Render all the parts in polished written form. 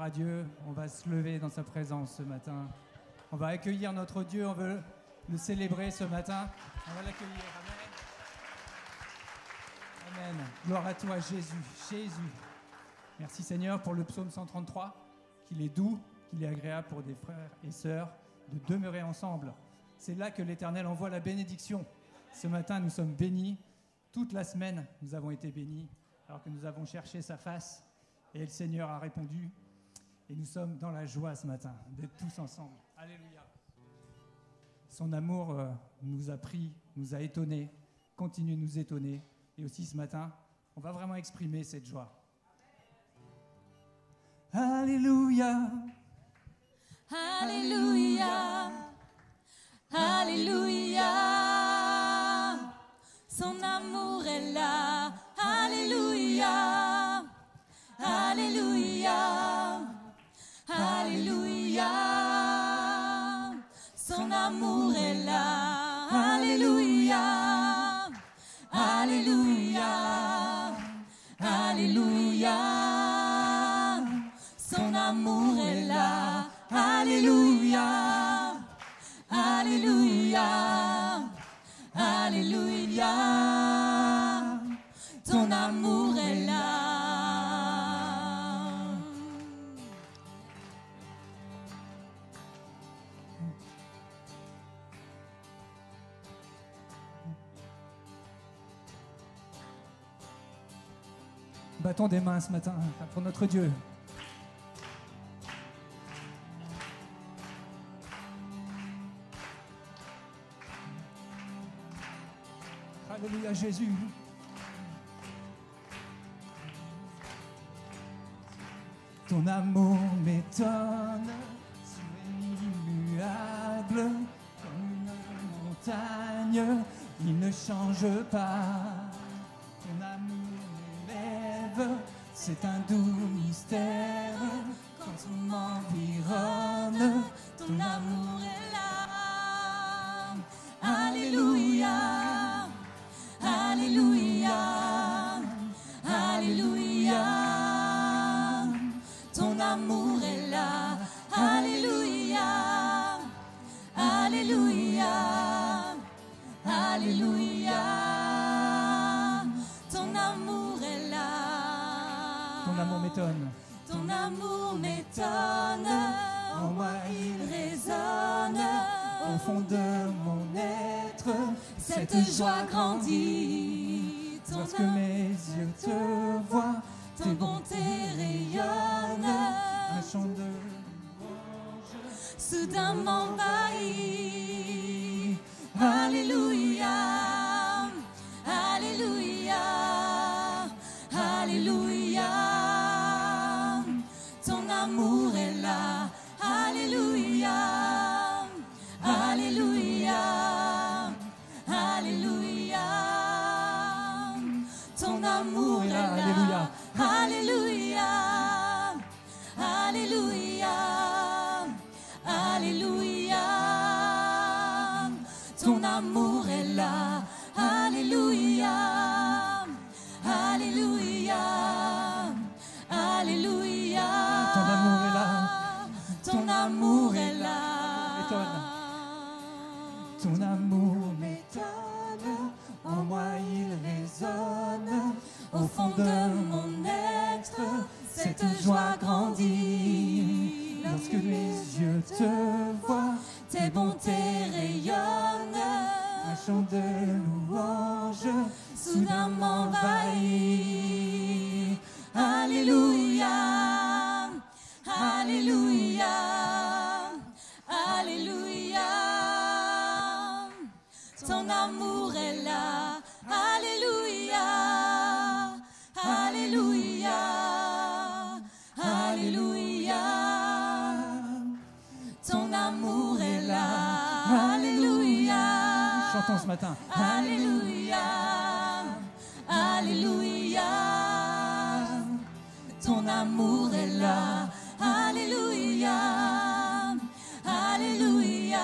à Dieu, on va se lever dans sa présence ce matin. On va accueillir notre Dieu, on veut le célébrer ce matin. On va l'accueillir. Amen. Amen. Gloire à toi, Jésus. Jésus. Merci Seigneur pour le psaume 133, qu'il est doux, qu'il est agréable pour des frères et sœurs de demeurer ensemble. C'est là que l'Éternel envoie la bénédiction. Ce matin, nous sommes bénis. Toute la semaine, nous avons été bénis, alors que nous avons cherché sa face. Et le Seigneur a répondu. Et nous sommes dans la joie ce matin, d'être tous ensemble. Alléluia. Son amour nous a pris, nous a étonnés, continue de nous étonner. Et aussi ce matin, on va vraiment exprimer cette joie. Alléluia. Alléluia. Alléluia. Son amour est là. Alléluia. Alléluia. Alléluia. Son amour est là. Alléluia. Alléluia. Alléluia. Son amour est là. Alléluia. Alléluia. Alléluia. Ton amour est là. Battons des mains ce matin pour notre Dieu. Alléluia Jésus. Ton amour m'étonne, tu es immuable comme une montagne, il ne change pas. Ton amour m'élève, c'est un doux mystère. Quand tout m'environne, Ton amour est là. Alléluia. Alléluia. Alléluia. Ton amour est là. Alléluia. Alléluia. Alléluia. Ton amour est là. ton amour m'étonne. Ton amour m'étonne. En moi il résonne. Au fond de mon être, Cette joie grandit. lorsque mes yeux te voient, Ton bonté rayonne. un chant de louange. Soudain m'envahit. Alléluia. Alléluia. Alléluia. Ton amour est là. Alléluia. Alléluia. Alléluia. Ton amour est là. Alléluia. Alléluia. Alléluia. Alléluia. Ton amour est là. Alléluia. Alléluia. Alléluia. Ton amour est là. Ton amour est là. Ton amour m'étonne, en moi il résonne. Au fond de mon être, cette joie grandit. Lorsque mes yeux te voient, Tes bontés rayonnent. un chant de louange. Soudain m'envahit. Alléluia. Alléluia. Alléluia. Ton amour est là. Alléluia. Alléluia. Alléluia. Ton amour est là. Alléluia. Chantons ce matin. Alléluia. Alléluia. Ton amour est là. Alléluia. Alléluia.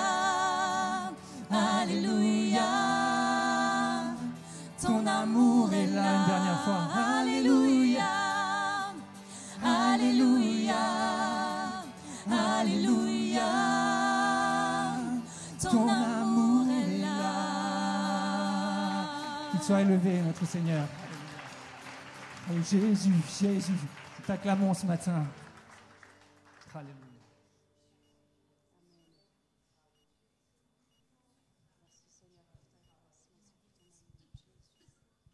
Alléluia. Ton amour est là. Une dernière fois. Alléluia. Alléluia. qu'il soit élevé, notre Seigneur. Oh Jésus, Jésus, nous t'acclamons ce matin. Alléluia.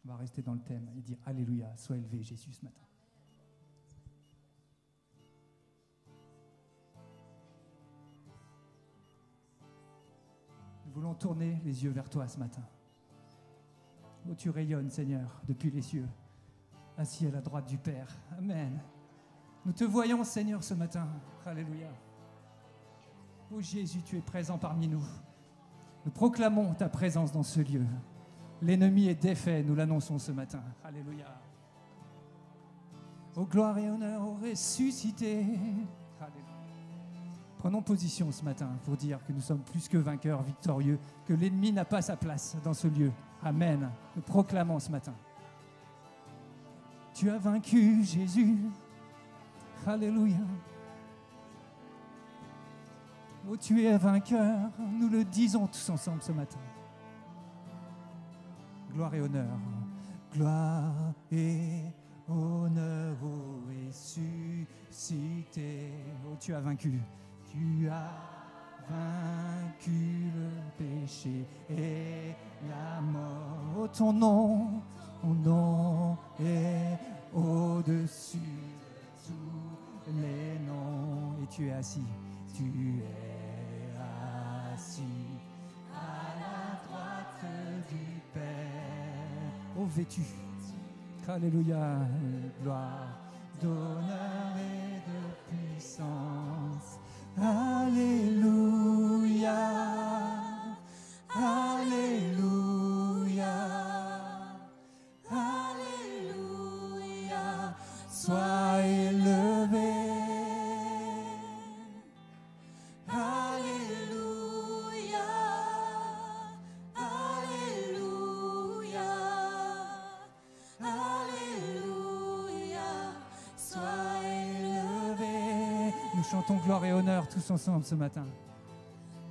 On va rester dans le thème et dire Alléluia, sois élevé Jésus ce matin. Nous voulons tourner les yeux vers toi ce matin. Oh, tu rayonnes, Seigneur, depuis les cieux, assis à la droite du Père. Amen. Nous te voyons, Seigneur, ce matin. Alléluia. Oh Jésus, tu es présent parmi nous. Nous proclamons ta présence dans ce lieu. L'ennemi est défait, nous l'annonçons ce matin. Alléluia. Oh gloire et honneur au ressuscité. Alléluia. Prenons position ce matin pour dire que nous sommes plus que vainqueurs, victorieux, que l'ennemi n'a pas sa place dans ce lieu. Amen. Nous proclamons ce matin. Tu as vaincu Jésus. Alléluia. Oh, tu es vainqueur. Nous le disons tous ensemble ce matin. Gloire et honneur. Gloire et honneur au ressuscité. Oh, tu as vaincu. Tu as vaincu le péché et la mort. Oh, ton nom est au-dessus de tous les noms. Et tu es assis. Tu es assis à la droite du Père. Oh, vêtu. Alléluia. Gloire, d'honneur et de puissance. Alléluia, Alléluia, Alléluia, sois élevé. Alléluia, Alléluia, Alléluia, sois élevé. Nous chantons gloire et honneur tous ensemble ce matin.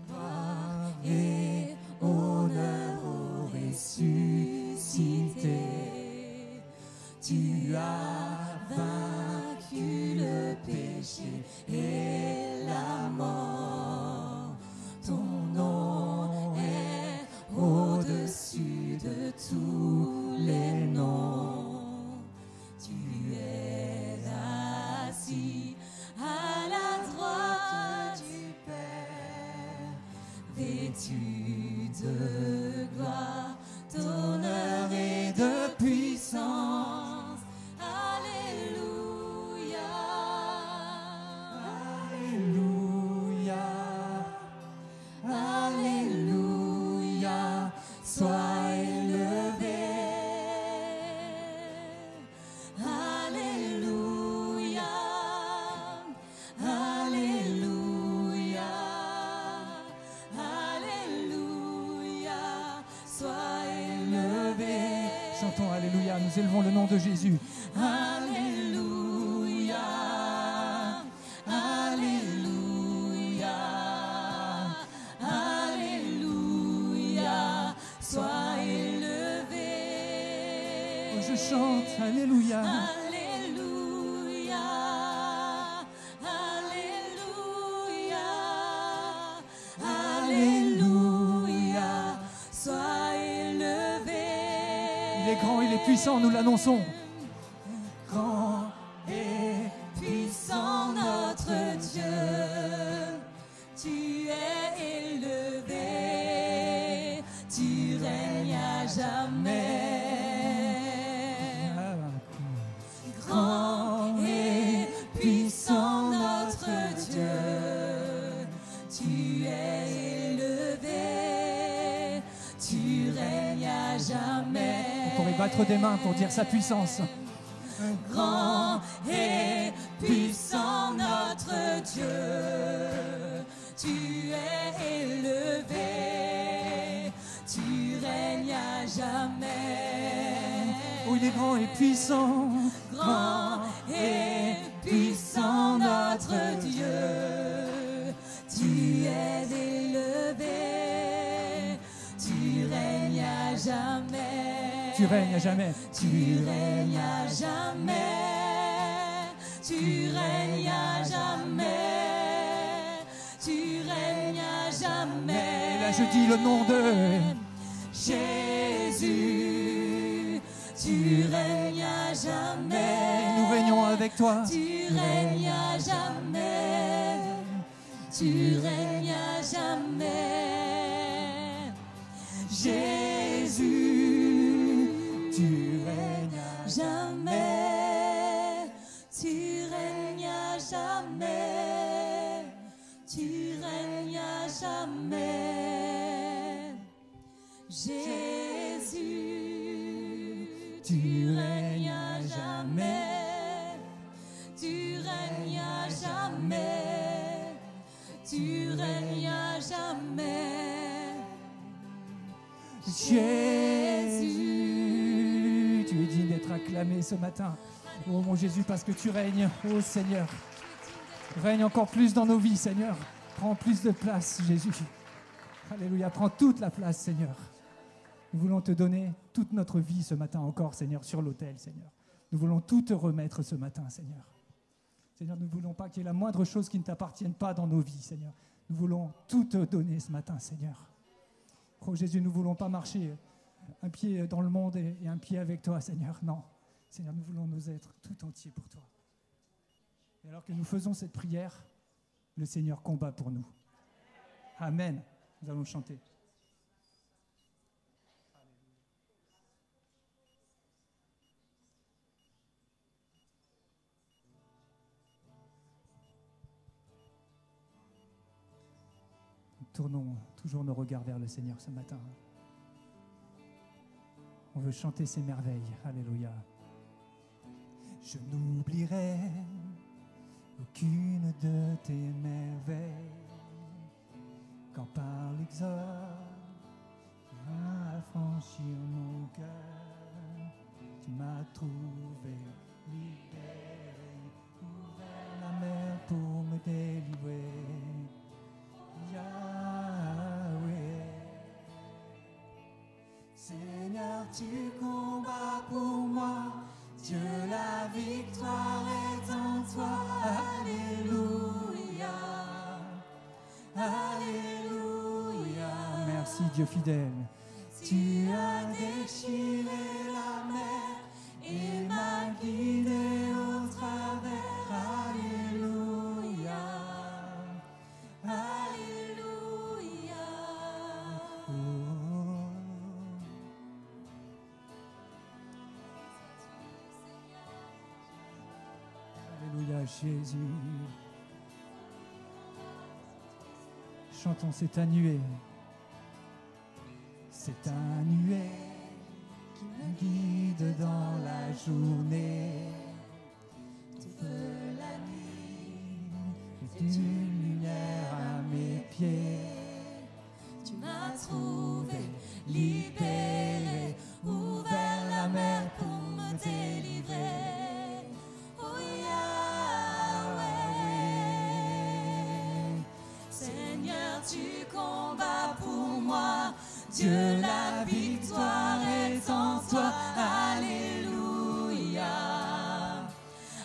Gloire et honneur au ressuscité. Tu as vaincu le péché et la mort. Ton nom est au-dessus de tous les noms. Tu es assis à la droite du Père, vêtu de gloire, d'honneur et de puissance. Alléluia, Alléluia, Alléluia, sois élevé. Alléluia, Alléluia, Alléluia, sois élevé. Chantons Alléluia, nous élevons le nom de Jésus. Alléluia, Alléluia, Alléluia, sois élevé. Oh, je chante Alléluia. Alléluia, Alléluia, Alléluia, sois élevé. Il est grand, il est puissant, nous l'annonçons. Grand et puissant notre Dieu, tu es élevé, tu règnes à jamais. Grand et puissant notre Dieu, tu es élevé, tu règnes à jamais. On pourrait battre des mains pour dire sa puissance. Grand et puissant notre Dieu, tu es élevé, tu règnes à jamais. Oh, il est grand et puissant, grand et puissant notre Dieu, tu es élevé, tu règnes à jamais. règnes à jamais. Tu règnes à jamais. Tu règnes à jamais. Tu règnes à jamais. Et là je dis le nom de Jésus. Tu règnes à jamais. Nous régnons avec toi. Tu règnes à jamais. Tu règnes à jamais. Jésus, tu règnes à jamais. Tu règnes à jamais. Tu règnes à jamais. Jésus, tu règnes à jamais. Tu règnes à jamais. Tu règnes à jamais. Jésus, tu es digne d'être acclamé ce matin. Oh mon Jésus, parce que tu règnes, oh Seigneur. Règne encore plus dans nos vies, Seigneur. Prends plus de place, Jésus. Alléluia, prends toute la place, Seigneur. Nous voulons te donner toute notre vie ce matin encore, Seigneur, sur l'autel, Seigneur. Nous voulons tout te remettre ce matin, Seigneur. Seigneur, nous ne voulons pas qu'il y ait la moindre chose qui ne t'appartienne pas dans nos vies, Seigneur. Nous voulons tout te donner ce matin, Seigneur. Oh Jésus, nous ne voulons pas marcher un pied dans le monde et un pied avec toi, Seigneur. Non, Seigneur, nous voulons nous être tout entiers pour toi. Et alors que nous faisons cette prière, le Seigneur combat pour nous. Amen. Nous allons chanter. Tournons toujours nos regards vers le Seigneur ce matin. On veut chanter ses merveilles. Alléluia. Je n'oublierai aucune de tes merveilles. Quand par l'exode, tu vas affranchir mon cœur. Tu m'as trouvé libéré, ouvert la mer pour me délivrer. Yahweh, Seigneur, tu combats pour moi. Dieu, la victoire est en toi. Alléluia, Alléluia. Merci Dieu fidèle. Tu as déchiré la mer et m'as guidé au travers. Alléluia, Alléluia. Oh. Alléluia Jésus. Chantons, c'est ta nuée. C'est ta nuée qui me guide dans la journée. Tu veux la nuit et d'une lumière à mes pieds. Tu m'as trouvé, libéré, ouvert la mer pour me délivrer. Oh Yahweh, Seigneur, tu combats pour moi. Dieu, la victoire est en toi. Alléluia,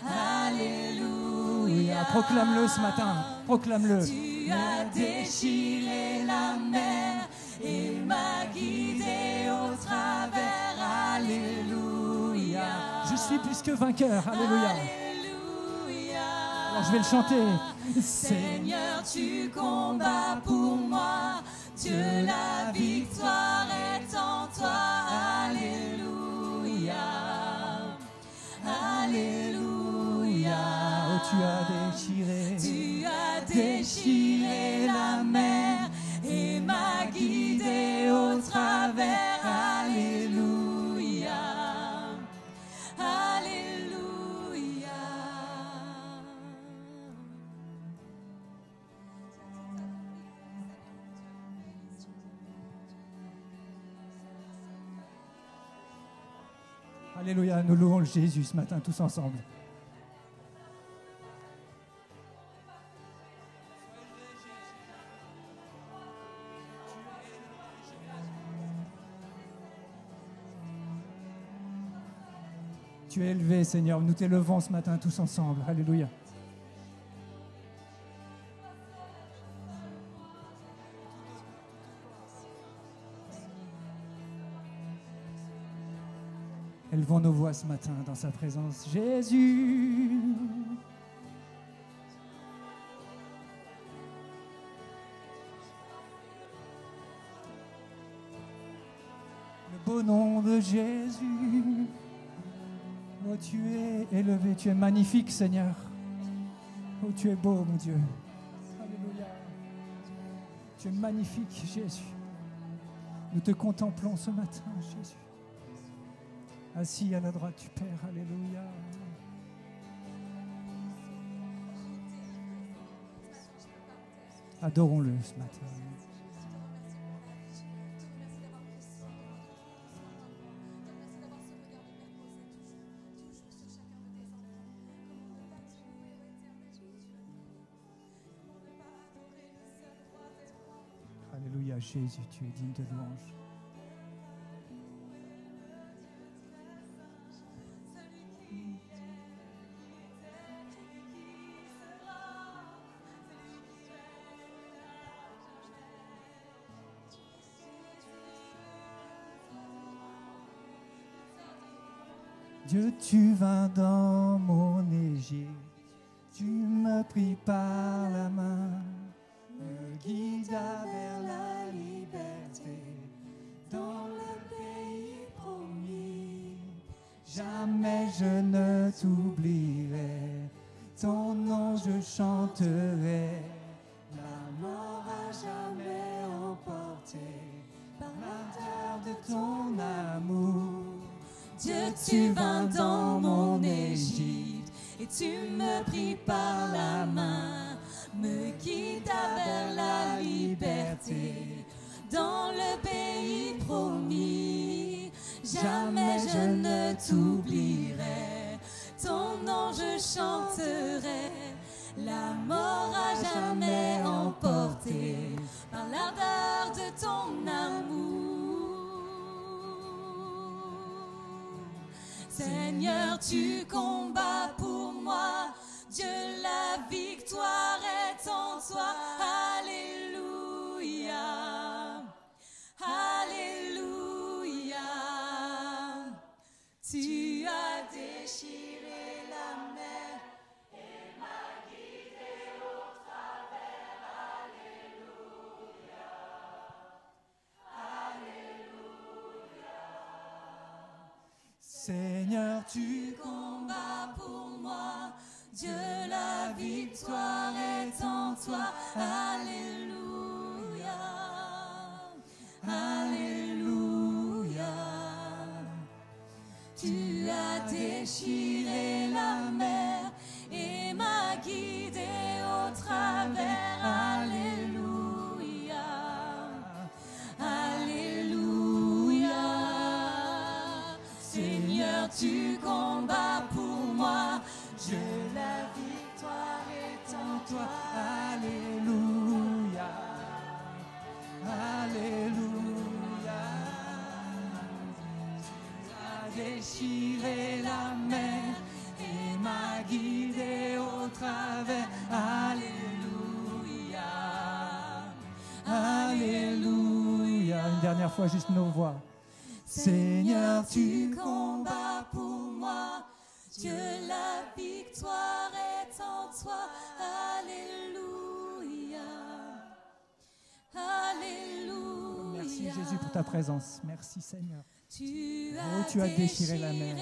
Alléluia. Proclame-le ce matin, proclame-le. Tu as déchiré la mer et m'as guidé au travers. Alléluia. Je suis plus que vainqueur, alléluia. Alléluia. Alors je vais le chanter. Seigneur, tu combats pour moi. Dieu, la victoire est en toi. Alléluia, Alléluia. Oh, tu as déchiré la mer et m'as guidé au travers. Alléluia, Alléluia. Alléluia, nous louons Jésus ce matin tous ensemble. Tu es élevé, Seigneur. Nous t'élevons ce matin tous ensemble. Alléluia. Élevons nos voix ce matin dans sa présence. Jésus. Le beau nom de Jésus. Oh, tu es élevé, tu es magnifique, Seigneur. Oh, tu es beau, mon Dieu. Alléluia. Tu es magnifique, Jésus. Nous te contemplons ce matin, Jésus. Assis à la droite du Père, alléluia. Adorons-le ce matin. Alléluia, Jésus, tu es digne de louange. Dieu, tu vas dans mon Égypte, tu me pris par la main, me guida vers la liberté, dans le pays promis. Jamais je ne t'oublierai, ton nom je chanterai, la mort à jamais emporté par l'ardeur de ton amour. Dieu, tu vas dans mon Égypte et tu me pris par la main, me guida vers la liberté, dans le pays promis. Jamais je ne t'oublierai, ton nom je chanterai, la mort à jamais emporté par l'ardeur de ton amour. Seigneur, tu combats pour moi, Dieu, la victoire est en toi. Alléluia, Alléluia. Tu as déchiré la mer et m'as guidé au travers. Alléluia, Alléluia. Seigneur, tu Combats pour moi, Dieu, la victoire est en toi. Alléluia, Alléluia. Tu as déchiré la mer et m'as guidé au travers. Alléluia, Alléluia. Seigneur, tu combats pour moi, Dieu, la victoire est en toi. Alléluia, Alléluia. Tu as déchiré la mer et m'as guidé au travers. Alléluia, Alléluia. Une dernière fois, juste nos voix. Seigneur, tu combats pour moi, Dieu, la victoire est en toi. Alléluia, Alléluia. Merci Jésus pour ta présence. Merci Seigneur. Tu as déchiré la mer.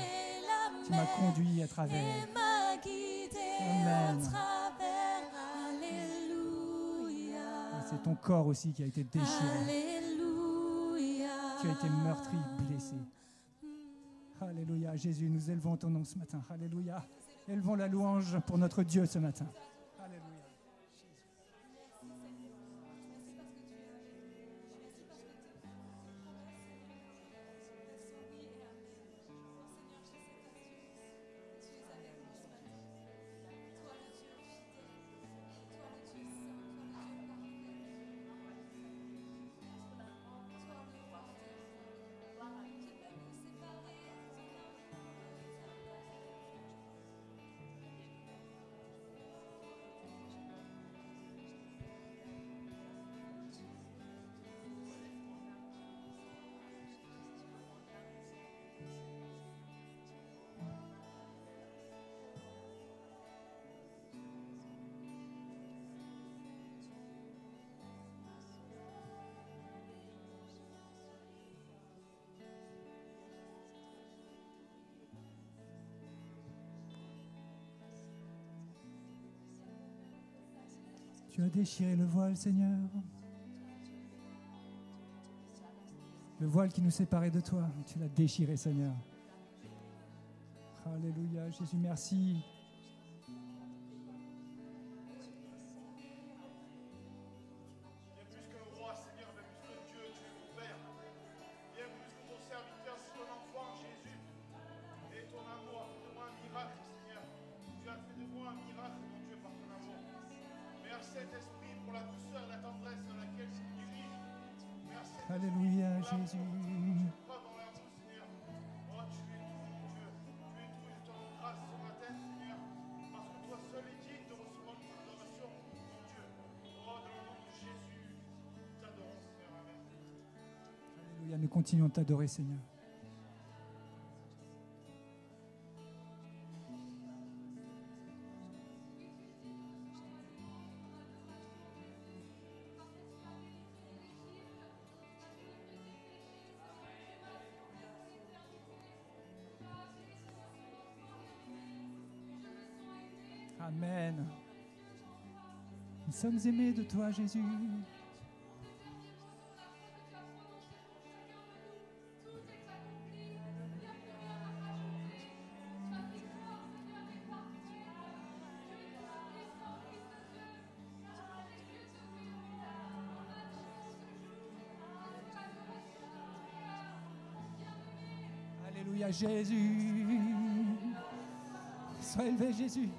Tu m'as conduit à travers. Et m'as guidé Amen. au travers. Alléluia. Et c'est ton corps aussi qui a été déchiré. Alléluia. Tu as été meurtri, blessé. Alléluia. Jésus, nous élevons ton nom ce matin. Alléluia. Élevons la louange pour notre Dieu ce matin. Alléluia. Tu as déchiré le voile, Seigneur. Le voile qui nous séparait de toi, tu l'as déchiré, Seigneur. Alléluia, Jésus, merci. Alléluia, Jésus. Alléluia, nous continuons de t'adorer, Seigneur. Amen. Nous sommes aimés de toi, Jésus. Alléluia, Jésus. Sois élevé, Jésus.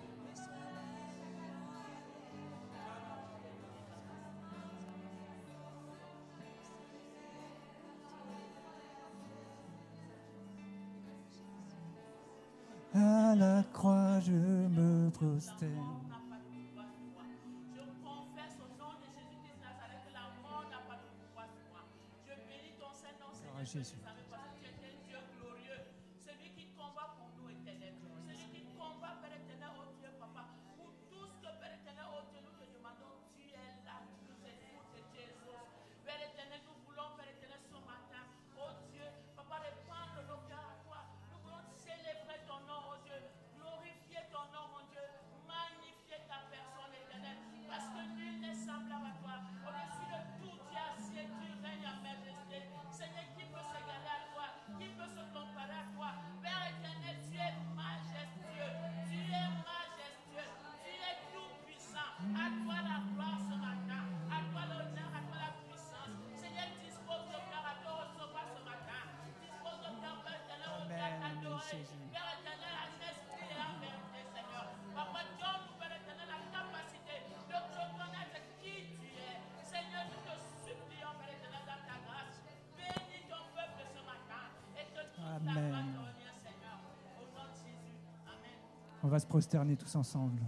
À la croix, je me prosterne. Je confesse au nom de Jésus-Christ de Nazareth que la mort n'a pas de pouvoir sur moi. Je bénis ton Saint-Nom, Seigneur, Jésus. parce que tu es un Dieu glorieux, celui qui combat pour nous, éternel, celui qui combat, Père éternel, oh Dieu, Papa, pour tout ce que, Père éternel, oh Dieu, nous te demandons, tu es là, tu nous écoutes, Jésus. Père éternel, nous voulons, Père éternel, ce matin, oh Dieu, Papa, répandre nos cœurs à toi. Nous voulons célébrer ton nom, oh Dieu, glorifier ton nom, mon Dieu, magnifier ta personne éternelle, parce que nul n'est semblable à toi. Au-dessus de tout, tu es assis, tu règnes en majesté. Seigneur, qui peut s'égaler à toi? Qui peut se comparer à toi? Père éternel, tu es majestueux, tu es majestueux, tu es tout puissant. À toi la gloire ce matin, à toi l'honneur, à toi la puissance. Seigneur, dispose de cœur à te recevoir ce matin. Dispose de cœur, Père éternel, au Dieu, à t'adorer. Père éternel, en esprit et en vérité, Seigneur. Papa, donne-nous, Père éternel, la capacité de reconnaître qui tu es. Seigneur, nous te supplions, Père éternel, dans ta grâce. Bénis ton peuple ce matin et que toute ta gloire te revienne, Seigneur. Au nom de Jésus. Amen. On va se prosterner tous ensemble.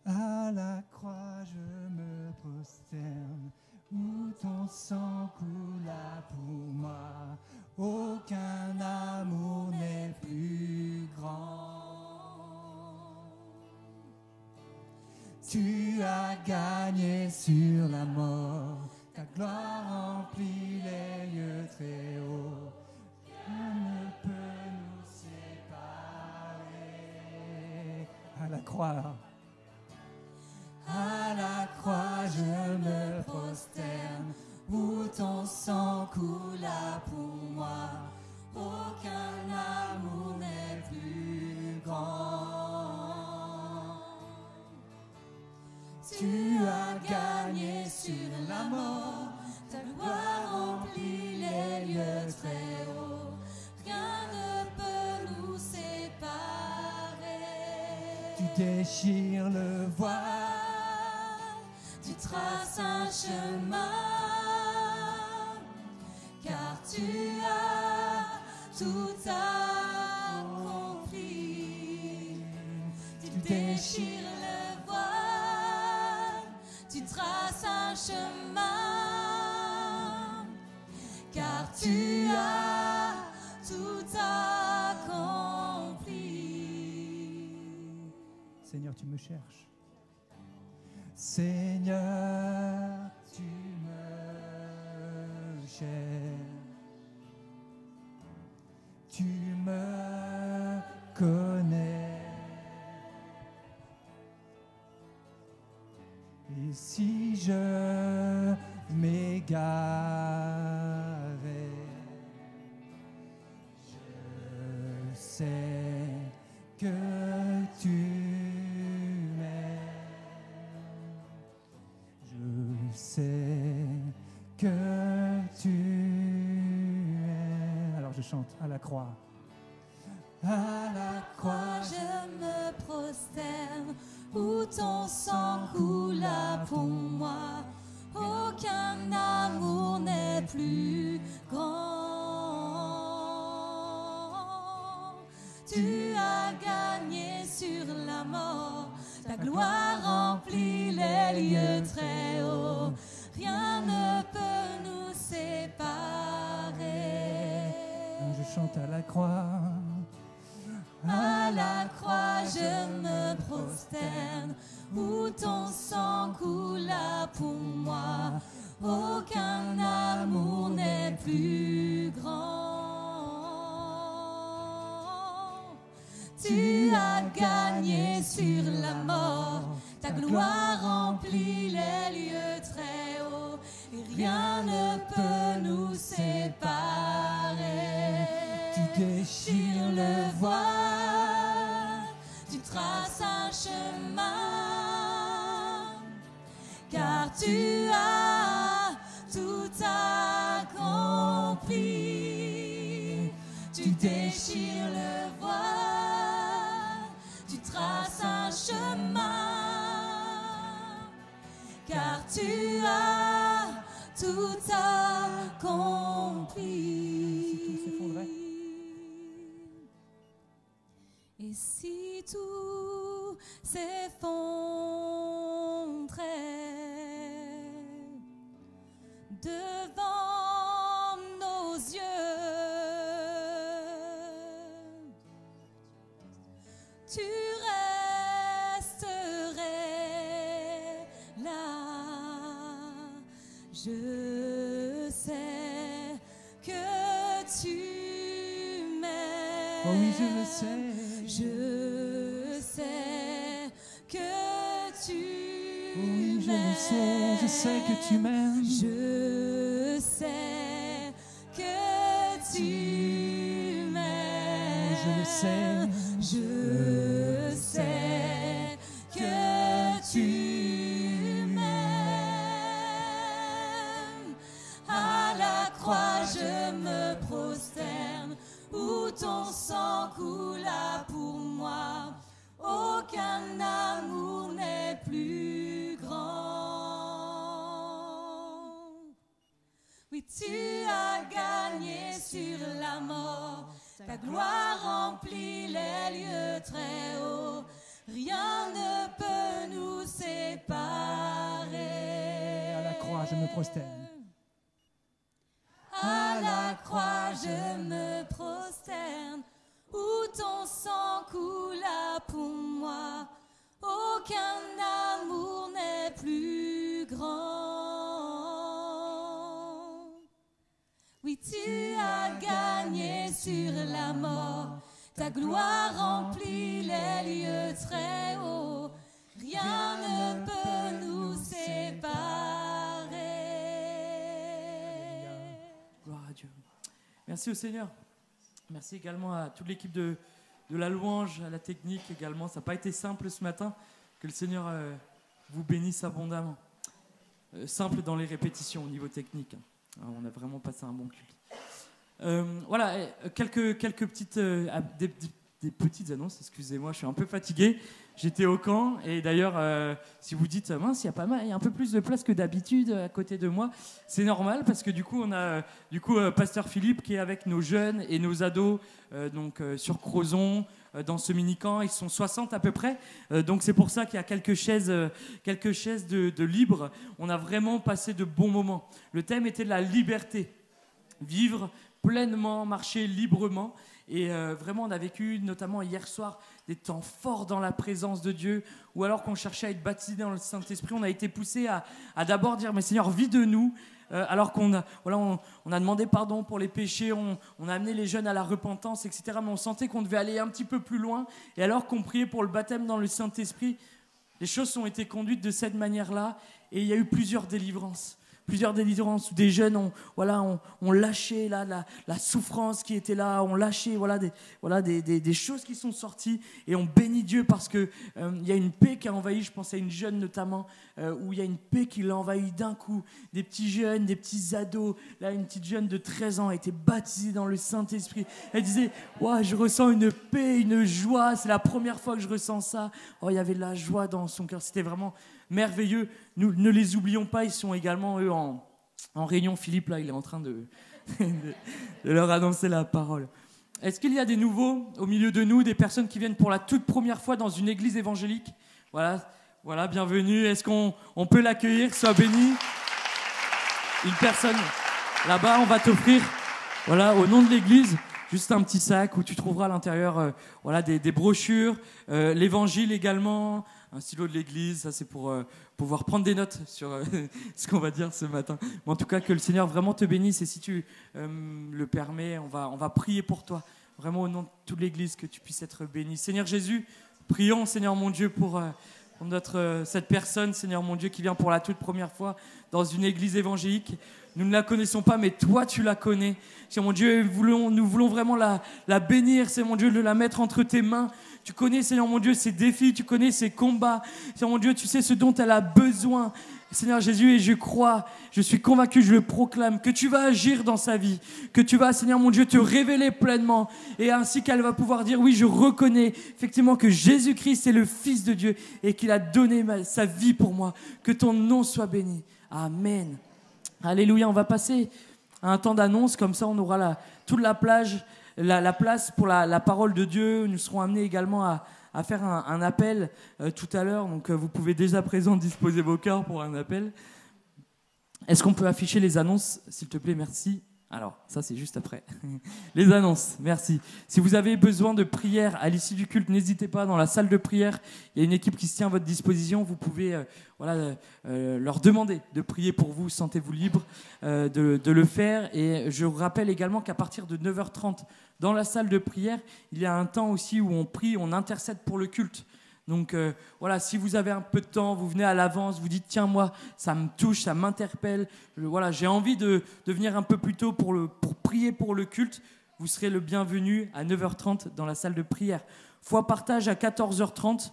À la croix, je me prosterne, où ton sang coula pour moi. Aucun amour n'est plus grand. Tu as gagné sur la mort, ta gloire remplit les lieux très hauts. Rien ne peut nous séparer. À la croix. À la croix, je me prosterne, où ton sang coula pour moi. Aucun amour n'est plus grand. Tu as gagné sur la mort, ta gloire remplit les lieux très hauts. Rien ne peut nous séparer. Tu déchires le voile, tu traces un chemin, car tu as tout accompli. Tu déchires le voile, tu traces un chemin, car tu as tout accompli. Seigneur, tu me cherches. Seigneur, tu me cherches, tu me connais, si je m'égarais, je sais que tu m'aimes. Je sais que tu es. Alors je chante à la croix. À la croix, Je me prosterne où ton sang coula pour moi. Aucun amour n'est plus grand. Tu as gagné sur la mort. Ta gloire remplit les lieux très hauts. Rien ne peut nous séparer. je chante à la croix. À la croix, je me prosterne, où ton sang coula pour moi. Aucun amour n'est plus grand. Tu as gagné sur la mort, ta gloire remplit les lieux très hauts, et rien ne peut nous séparer. Tu déchires le voile, tu traces un chemin, car tu as tout accompli. Tu déchires le voile, tu traces un chemin, car tu as tout accompli. Et si tout s'effondrait devant nos yeux, tu resterais là. Je sais que tu m'aimes. Oh oui, je le sais. Je sais que tu Oui, je le m'aimes. sais, je sais que tu m'aimes. Je sais que tu m'aimes. Je le sais. Je sais que tu m'aimes. À la croix, je me prosterne, où ton sang coula pour moi. Aucun amour n'est plus grand. Oui, tu as gagné sur la mort. Ta gloire remplit les lieux très hauts. Rien ne peut nous séparer. À la croix, je me prosterne. À la croix, je me prosterne, où ton sang coula pour moi. Aucun amour n'est plus grand. Oui, tu as gagné sur la mort. Ta gloire remplit les lieux très hauts. Rien ne peut nous séparer. Gloire à Dieu. Merci au Seigneur. Merci également à toute l'équipe de la louange, à la technique également. Ça n'a pas été simple ce matin. Que le Seigneur vous bénisse abondamment. Simple dans les répétitions au niveau technique. On a vraiment passé un bon culte. Voilà, quelques petites, des petites annonces. Excusez-moi, je suis un peu fatigué. J'étais au camp et d'ailleurs, si vous dites mince, il y a un peu plus de place que d'habitude à côté de moi, c'est normal parce que du coup, on a Pasteur Philippe qui est avec nos jeunes et nos ados sur Crozon dans ce mini-camp. Ils sont 60 à peu près, donc c'est pour ça qu'il y a quelques chaises de libre. On a vraiment passé de bons moments. Le thème était de la liberté, vivre pleinement, marcher librement. Et vraiment, on a vécu, notamment hier soir, des temps forts dans la présence de Dieu, ou alors qu'on cherchait à être baptisé dans le Saint-Esprit, on a été poussé à d'abord dire « Mais Seigneur, vis de nous », alors qu'on a demandé pardon pour les péchés, on a amené les jeunes à la repentance, etc. Mais on sentait qu'on devait aller un petit peu plus loin. Et alors qu'on priait pour le baptême dans le Saint-Esprit, Les choses ont été conduites de cette manière-là et il y a eu plusieurs délivrances. Plusieurs délivrances où des jeunes ont lâché la souffrance qui était là, ont lâché des choses qui sont sorties et ont béni Dieu parce qu'il y a une paix qui a envahi, je pense à une jeune notamment, où il y a une paix qui l'a envahi d'un coup. Des petits jeunes, des petits ados. Là, une petite jeune de 13 ans a été baptisée dans le Saint-Esprit. Elle disait « Wow, je ressens une paix, une joie, c'est la première fois que je ressens ça. » Oh, il y avait de la joie dans son cœur, c'était vraiment merveilleux. Nous ne les oublions pas, ils sont également eux en réunion. Philippe là, il est en train de leur annoncer la parole. Est-ce qu'il y a des nouveaux au milieu de nous, des personnes qui viennent pour la toute première fois dans une église évangélique? Voilà, bienvenue. Est-ce qu'on peut l'accueillir? Sois béni. Une personne là-bas, on va t'offrir, au nom de l'église, juste un petit sac où tu trouveras à l'intérieur des brochures, l'évangile également, un stylo de l'église, ça c'est pour pouvoir prendre des notes sur ce qu'on va dire ce matin. Mais en tout cas, que le Seigneur vraiment te bénisse et si tu le permets, on va prier pour toi, vraiment au nom de toute l'église, que tu puisses être béni. Seigneur Jésus, prions Seigneur mon Dieu pour cette personne, Seigneur mon Dieu, qui vient pour la toute première fois dans une église évangélique. Nous ne la connaissons pas, mais toi, tu la connais. Seigneur mon Dieu, nous voulons vraiment la bénir, Seigneur mon Dieu, de la mettre entre tes mains. Tu connais, Seigneur mon Dieu, ses défis, tu connais ses combats. Seigneur mon Dieu, tu sais ce dont elle a besoin. Seigneur Jésus, et je suis convaincu, je le proclame, que tu vas agir dans sa vie, que tu vas, Seigneur mon Dieu, te révéler pleinement, et ainsi qu'elle va pouvoir dire, oui, je reconnais effectivement que Jésus-Christ est le Fils de Dieu, et qu'il a donné sa vie pour moi. Que ton nom soit béni. Amen. Alléluia, on va passer à un temps d'annonce, comme ça on aura toute la place pour la parole de Dieu. Nous serons amenés également à faire un appel tout à l'heure, donc vous pouvez déjà présent disposer vos cœurs pour un appel. Est-ce qu'on peut afficher les annonces, s'il te plaît? Merci. Alors, ça c'est juste après. Les annonces, merci. Si vous avez besoin de prière à l'issue du culte, n'hésitez pas, dans la salle de prière, il y a une équipe qui se tient à votre disposition. Vous pouvez leur demander de prier pour vous, sentez-vous libre de le faire. Et je rappelle également qu'à partir de 9h30, dans la salle de prière, il y a un temps aussi où on prie, on intercède pour le culte. Donc si vous avez un peu de temps, vous venez à l'avance, vous dites tiens, moi ça me touche, ça m'interpelle, j'ai envie de venir un peu plus tôt pour prier pour le culte, vous serez le bienvenu à 9h30 dans la salle de prière. Foi partage à 14h30.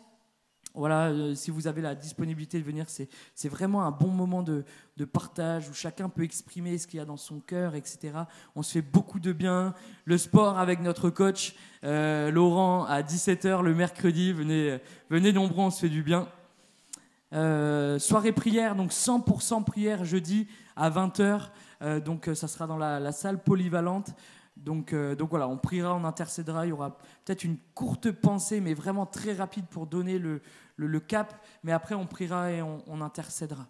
Si vous avez la disponibilité de venir, c'est vraiment un bon moment de partage où chacun peut exprimer ce qu'il y a dans son cœur, etc. On se fait beaucoup de bien. Le sport avec notre coach Laurent à 17h le mercredi. Venez nombreux, on se fait du bien. Soirée prière, donc 100% prière jeudi à 20h. Ça sera dans la salle polyvalente. Donc on priera, on intercédera. Il y aura peut-être une courte pensée, mais vraiment très rapide pour donner le cap. Mais après, on priera et on intercédera.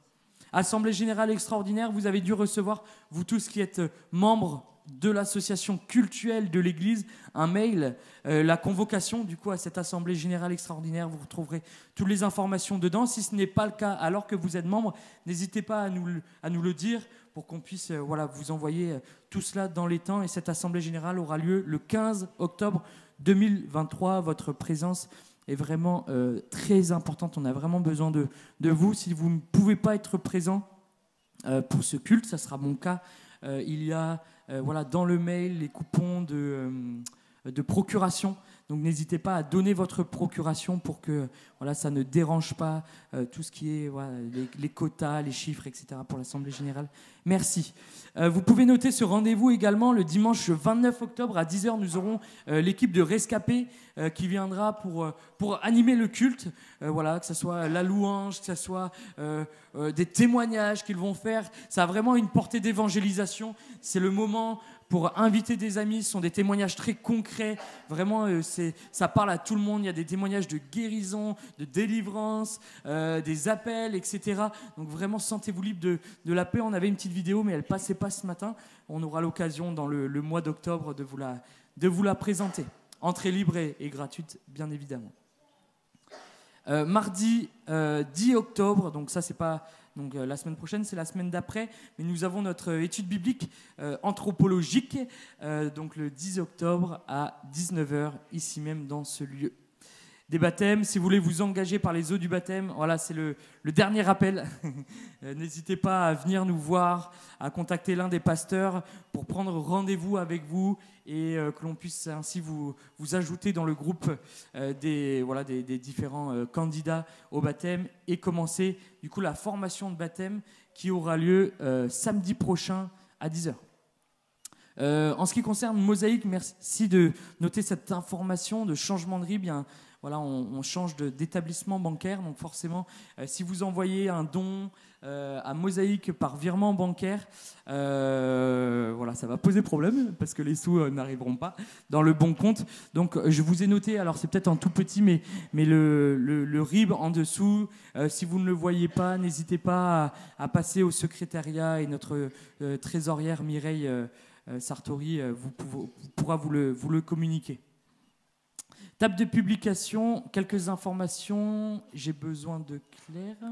Assemblée générale extraordinaire, vous avez dû recevoir, vous tous qui êtes membres de l'association cultuelle de l'Église, un mail, la convocation du coup à cette assemblée générale extraordinaire. Vous retrouverez toutes les informations dedans. Si ce n'est pas le cas alors que vous êtes membre, n'hésitez pas à nous le dire pour qu'on puisse vous envoyer tout cela dans les temps. Et cette assemblée générale aura lieu le 15 octobre 2023. Votre présence est vraiment très importante. On a vraiment besoin de vous. Si vous ne pouvez pas être présent pour ce culte, ça sera mon cas. Il y a dans le mail les coupons de procuration. Donc n'hésitez pas à donner votre procuration pour que ça ne dérange pas tout ce qui est les quotas, les chiffres, etc. pour l'Assemblée Générale. Merci. Vous pouvez noter ce rendez-vous également le dimanche 29 octobre à 10h. Nous aurons l'équipe de Rescapés qui viendra pour animer le culte. Que ce soit la louange, que ce soit des témoignages qu'ils vont faire. Ça a vraiment une portée d'évangélisation. C'est le moment pour inviter des amis. Ce sont des témoignages très concrets. Vraiment, ça parle à tout le monde. Il y a des témoignages de guérison, de délivrance, des appels, etc. Donc vraiment, sentez-vous libre de la paix. On avait une petite vidéo, mais elle ne passait pas ce matin. On aura l'occasion dans le mois d'octobre de vous la présenter. Entrée libre et gratuite, bien évidemment. Mardi 10 octobre, donc ça c'est pas... Donc la semaine prochaine, c'est la semaine d'après, mais nous avons notre étude biblique anthropologique, donc le 10 octobre à 19h, ici même dans ce lieu. des baptêmes. Si vous voulez vous engager par les eaux du baptême, voilà, c'est le dernier appel. N'hésitez pas à venir nous voir, à contacter l'un des pasteurs pour prendre rendez-vous avec vous et que l'on puisse ainsi vous ajouter dans le groupe des différents candidats au baptême et commencer du coup la formation de baptême qui aura lieu samedi prochain à 10h. En ce qui concerne Mosaïque, merci de noter cette information de changement de RIB. On change d'établissement bancaire, donc forcément, si vous envoyez un don à Mosaïque par virement bancaire, ça va poser problème parce que les sous n'arriveront pas dans le bon compte. Donc, je vous ai noté, alors c'est peut-être en tout petit, mais le RIB en dessous, si vous ne le voyez pas, n'hésitez pas à passer au secrétariat et notre trésorière Mireille Sartori pourra vous le communiquer. Table de publication, quelques informations. J'ai besoin de Claire.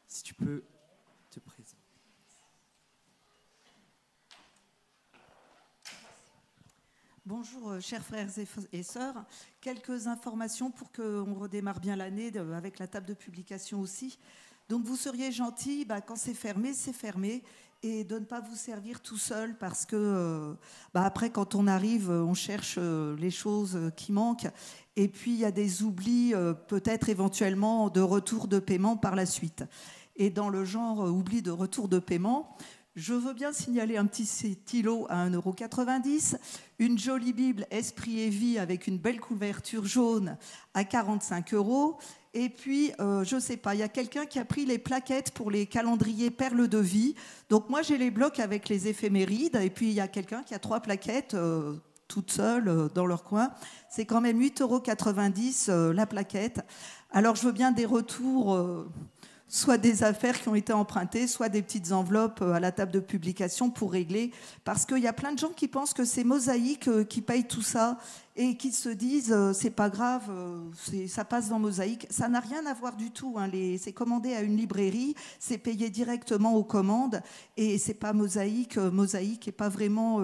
Si tu peux te présenter. Bonjour, chers frères et sœurs. Quelques informations pour qu'on redémarre bien l'année avec la table de publication aussi. Donc, vous seriez gentils, quand c'est fermé, et de ne pas vous servir tout seul parce que après, quand on arrive, on cherche les choses qui manquent. Et puis, il y a des oublis, peut-être éventuellement, de retour de paiement par la suite. Et dans le genre oubli de retour de paiement, je veux bien signaler un petit stylo à 1,90 €, une jolie Bible Esprit et Vie avec une belle couverture jaune à 45 €. Et puis, je ne sais pas, il y a quelqu'un qui a pris les plaquettes pour les calendriers Perles de Vie. Donc moi, j'ai les blocs avec les éphémérides. Et puis, il y a quelqu'un qui a 3 plaquettes toutes seules dans leur coin. C'est quand même 8,90 € la plaquette. Alors, je veux bien des retours... soit des affaires qui ont été empruntées, soit des petites enveloppes à la table de publication pour régler. Parce qu'il y a plein de gens qui pensent que c'est Mosaïque qui paye tout ça et qui se disent c'est pas grave, ça passe dans Mosaïque. Ça n'a rien à voir du tout. C'est commandé à une librairie, c'est payé directement aux commandes et c'est pas Mosaïque. Mosaïque n'est pas vraiment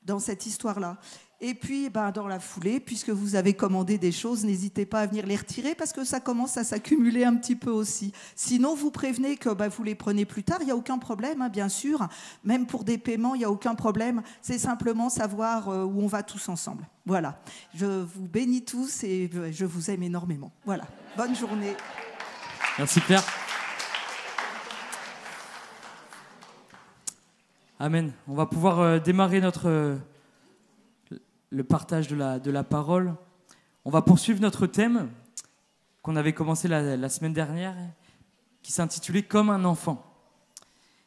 dans cette histoire-là. Et puis, dans la foulée, puisque vous avez commandé des choses, n'hésitez pas à venir les retirer parce que ça commence à s'accumuler un petit peu aussi. Sinon, vous prévenez que vous les prenez plus tard, il n'y a aucun problème, bien sûr. Même pour des paiements, il n'y a aucun problème. C'est simplement savoir où on va tous ensemble. Voilà. Je vous bénis tous et je vous aime énormément. Voilà. Bonne journée. Merci Claire. Amen. On va pouvoir démarrer le partage de la parole. On va poursuivre notre thème qu'on avait commencé la semaine dernière, qui s'intitulait « Comme un enfant ».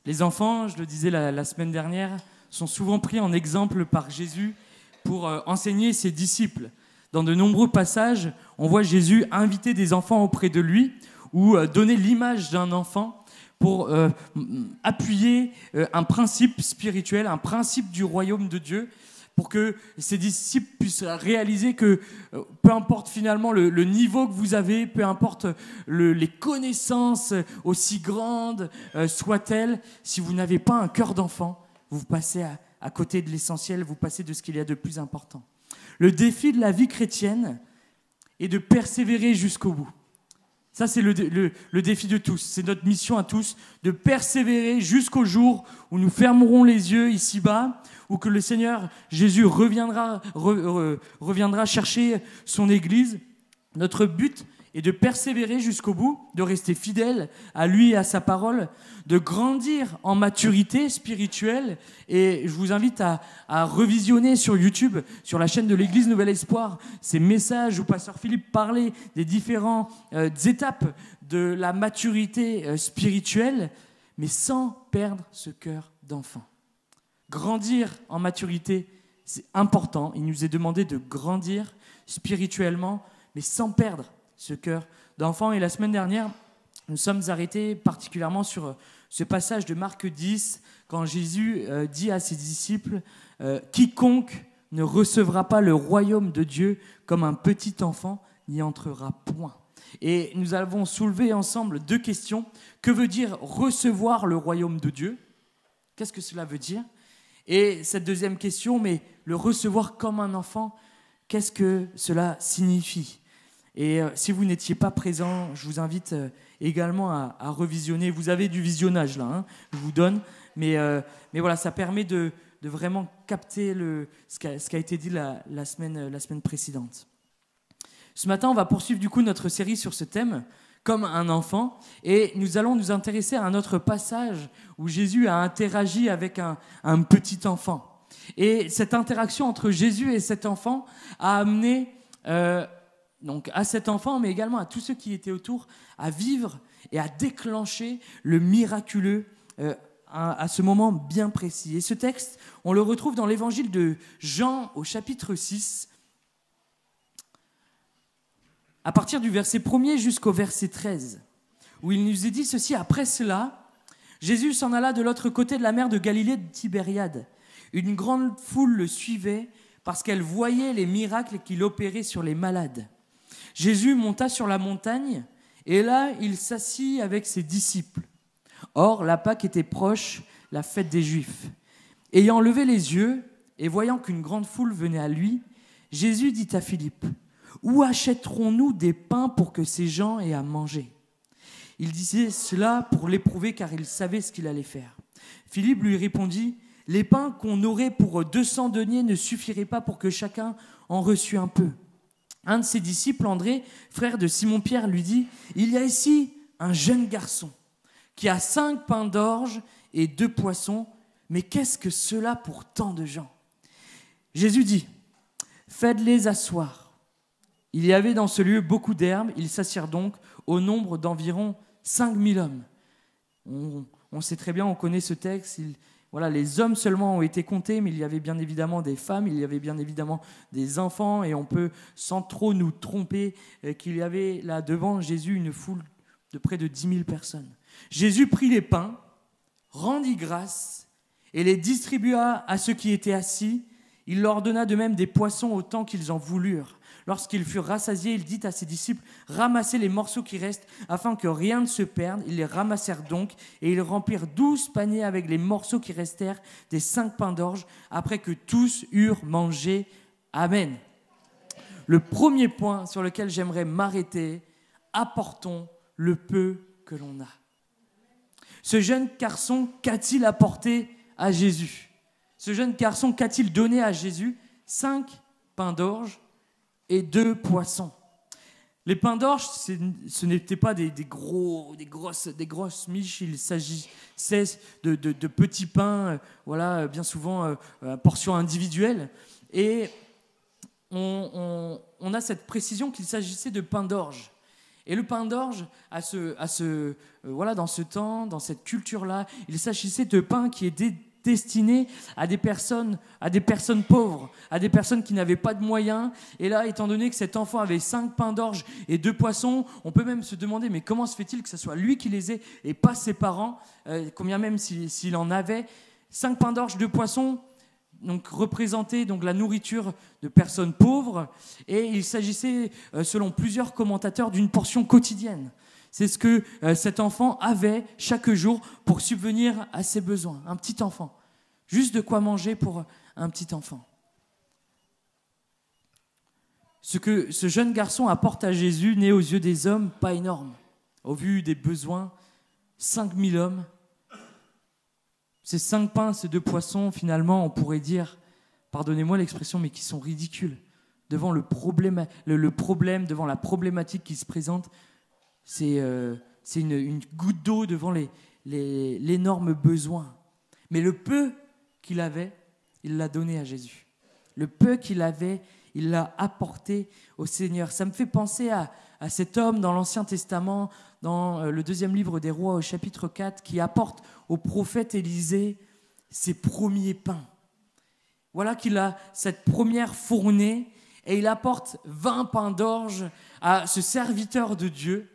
Les enfants, je le disais la semaine dernière, sont souvent pris en exemple par Jésus pour enseigner ses disciples. Dans de nombreux passages, on voit Jésus inviter des enfants auprès de lui ou donner l'image d'un enfant pour appuyer un principe spirituel, un principe du royaume de Dieu, pour que ses disciples puissent réaliser que peu importe finalement le niveau que vous avez, peu importe les connaissances aussi grandes soient-elles, si vous n'avez pas un cœur d'enfant, vous passez à côté de l'essentiel, vous passez de ce qu'il y a de plus important. Le défi de la vie chrétienne est de persévérer jusqu'au bout. Ça, c'est le défi de tous. C'est notre mission à tous, de persévérer jusqu'au jour où nous fermerons les yeux ici-bas, où que le Seigneur Jésus reviendra chercher son Église. Notre but est de persévérer jusqu'au bout, de rester fidèle à lui et à sa parole, de grandir en maturité spirituelle. Et je vous invite à revisionner sur YouTube, sur la chaîne de l'Église Nouvel Espoir, ces messages où Pasteur Philippe parlait des différentes étapes de la maturité spirituelle, mais sans perdre ce cœur d'enfant. Grandir en maturité, c'est important. Il nous est demandé de grandir spirituellement, mais sans perdre ce cœur d'enfant. Et la semaine dernière, nous sommes arrêtés particulièrement sur ce passage de Marc 10, quand Jésus dit à ses disciples « Quiconque ne recevra pas le royaume de Dieu comme un petit enfant n'y entrera point ». Et nous avons soulevé ensemble 2 questions. Que veut dire recevoir le royaume de Dieu ? Qu'est-ce que cela veut dire ? Et cette deuxième question, mais le recevoir comme un enfant, qu'est-ce que cela signifie. Et si vous n'étiez pas présent, je vous invite également à revisionner. Vous avez du visionnage là, hein, je vous donne. Mais voilà, ça permet de vraiment capter ce qui a été dit la semaine précédente. Ce matin, on va poursuivre du coup notre série sur ce thème, comme un enfant. Et nous allons nous intéresser à un autre passage où Jésus a interagi avec un petit enfant. Et cette interaction entre Jésus et cet enfant a amené donc à cet enfant, mais également à tous ceux qui étaient autour, à vivre et à déclencher le miraculeux à ce moment bien précis. Et ce texte, on le retrouve dans l'évangile de Jean au chapitre 6, à partir du verset 1er jusqu'au verset 13, où il nous est dit ceci: après cela, Jésus s'en alla de l'autre côté de la mer de Galilée de Tibériade. Une grande foule le suivait parce qu'elle voyait les miracles qu'il opérait sur les malades. Jésus monta sur la montagne et là, il s'assit avec ses disciples. Or, la Pâque était proche, la fête des Juifs. Ayant levé les yeux et voyant qu'une grande foule venait à lui, Jésus dit à Philippe: « Où achèterons-nous des pains pour que ces gens aient à manger ?» Il disait cela pour l'éprouver car il savait ce qu'il allait faire. Philippe lui répondit: « Les pains qu'on aurait pour 200 deniers ne suffiraient pas pour que chacun en reçût un peu. » Un de ses disciples, André, frère de Simon-Pierre, lui dit: « Il y a ici un jeune garçon qui a 5 pains d'orge et 2 poissons, mais qu'est-ce que cela pour tant de gens ?» Jésus dit: « Faites-les asseoir. » Il y avait dans ce lieu beaucoup d'herbes, ils s'assirent donc au nombre d'environ 5000 hommes. On sait très bien, on connaît ce texte, voilà, les hommes seulement ont été comptés, mais il y avait bien évidemment des femmes, il y avait bien évidemment des enfants, et on peut sans trop nous tromper qu'il y avait là devant Jésus une foule de près de 10 000 personnes. Jésus prit les pains, rendit grâce et les distribua à ceux qui étaient assis. Il leur donna de même des poissons autant qu'ils en voulurent. Lorsqu'ils furent rassasiés, il dit à ses disciples: « Ramassez les morceaux qui restent afin que rien ne se perde. » Ils les ramassèrent donc et ils remplirent 12 paniers avec les morceaux qui restèrent des 5 pains d'orge après que tous eurent mangé. Amen. Le premier point sur lequel j'aimerais m'arrêter: apportons le peu que l'on a. Ce jeune garçon, qu'a-t-il apporté à Jésus? Ce jeune garçon, qu'a-t-il donné à Jésus? 5 pains d'orge et 2 poissons. Les pains d'orge, ce n'étaient pas des grosses miches, il s'agissait de petits pains, voilà, bien souvent à portions individuelles. Et on a cette précision qu'il s'agissait de pains d'orge. Et le pain d'orge, voilà, dans ce temps, dans cette culture-là, il s'agissait de pain qui est destiné à des personnes pauvres, à des personnes qui n'avaient pas de moyens. Et là, étant donné que cet enfant avait 5 pains d'orge et 2 poissons, on peut même se demander, mais comment se fait-il que ce soit lui qui les ait et pas ses parents, combien même s'il en avait. 5 pains d'orge, 2 poissons, donc représentaient donc la nourriture de personnes pauvres, et il s'agissait, selon plusieurs commentateurs, d'une portion quotidienne. C'est ce que cet enfant avait chaque jour pour subvenir à ses besoins. Un petit enfant. Juste de quoi manger pour un petit enfant. Ce que ce jeune garçon apporte à Jésus n'est aux yeux des hommes pas énorme. Au vu des besoins, 5000 hommes. Ces 5 pains, ces 2 poissons, finalement, on pourrait dire, pardonnez-moi l'expression, mais qui sont ridicules. Devant le problème, devant la problématique qui se présente, c'est une goutte d'eau devant l'énorme besoin. Mais le peu qu'il avait, il l'a donné à Jésus. Le peu qu'il avait, il l'a apporté au Seigneur. Ça me fait penser à cet homme dans l'Ancien Testament, dans le 2e livre des Rois, au chapitre 4, qui apporte au prophète Élisée ses premiers pains. Voilà qu'il a cette première fournée, et il apporte 20 pains d'orge à ce serviteur de Dieu,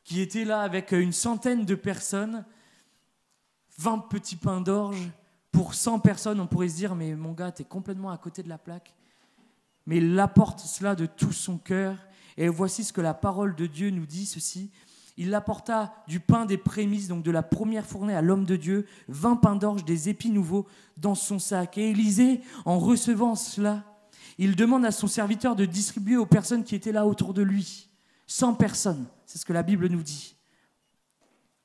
qui était là avec une centaine de personnes. 20 petits pains d'orge pour 100 personnes. On pourrait se dire, mais mon gars, t'es complètement à côté de la plaque. Mais il apporte cela de tout son cœur. Et voici ce que la parole de Dieu nous dit, ceci. Il apporta du pain des prémices, donc de la première fournée à l'homme de Dieu, 20 pains d'orge, des épis nouveaux dans son sac. Et Élisée, en recevant cela, Il demande à son serviteur de distribuer aux personnes qui étaient là autour de lui. 100 personnes, c'est ce que la Bible nous dit.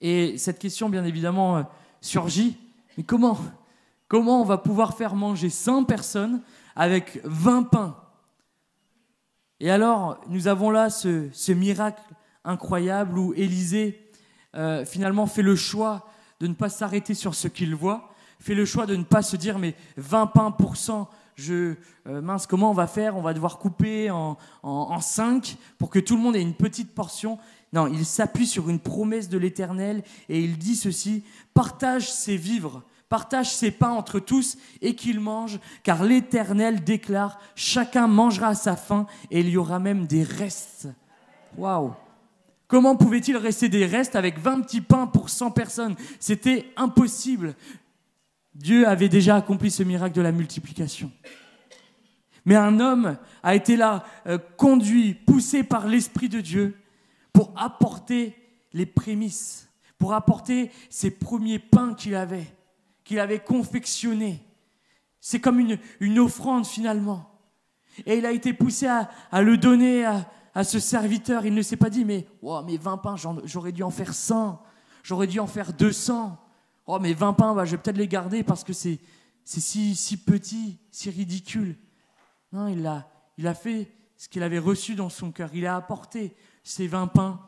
Et cette question, bien évidemment, surgit. Mais comment on va pouvoir faire manger 100 personnes avec 20 pains? Et alors, nous avons là ce miracle incroyable où Élisée, finalement, fait le choix de ne pas s'arrêter sur ce qu'il voit, fait le choix de ne pas se dire « mais 20 pains pour 100, mince, comment on va faire? On va devoir couper en 5 pour que tout le monde ait une petite portion. » Non, il s'appuie sur une promesse de l'Éternel et il dit ceci: « Partage ses vivres, partage ses pains entre tous et qu'ils mangent, car l'Éternel déclare, chacun mangera à sa faim et il y aura même des restes. » Waouh! Comment pouvait-il rester des restes avec 20 petits pains pour 100 personnes? C'était impossible. Dieu avait déjà accompli ce miracle de la multiplication. Mais un homme a été là, conduit, poussé par l'Esprit de Dieu pour apporter les prémices, pour apporter ces premiers pains qu'il avait confectionnés. C'est comme une offrande finalement. Et il a été poussé à le donner à ce serviteur. Il ne s'est pas dit, mais 20 pains, j'aurais dû en faire 100, j'aurais dû en faire 200. Oh, mais 20 pains, je vais peut-être les garder parce que c'est si petit, si ridicule. Non, il a fait ce qu'il avait reçu dans son cœur. Il a apporté ces 20 pains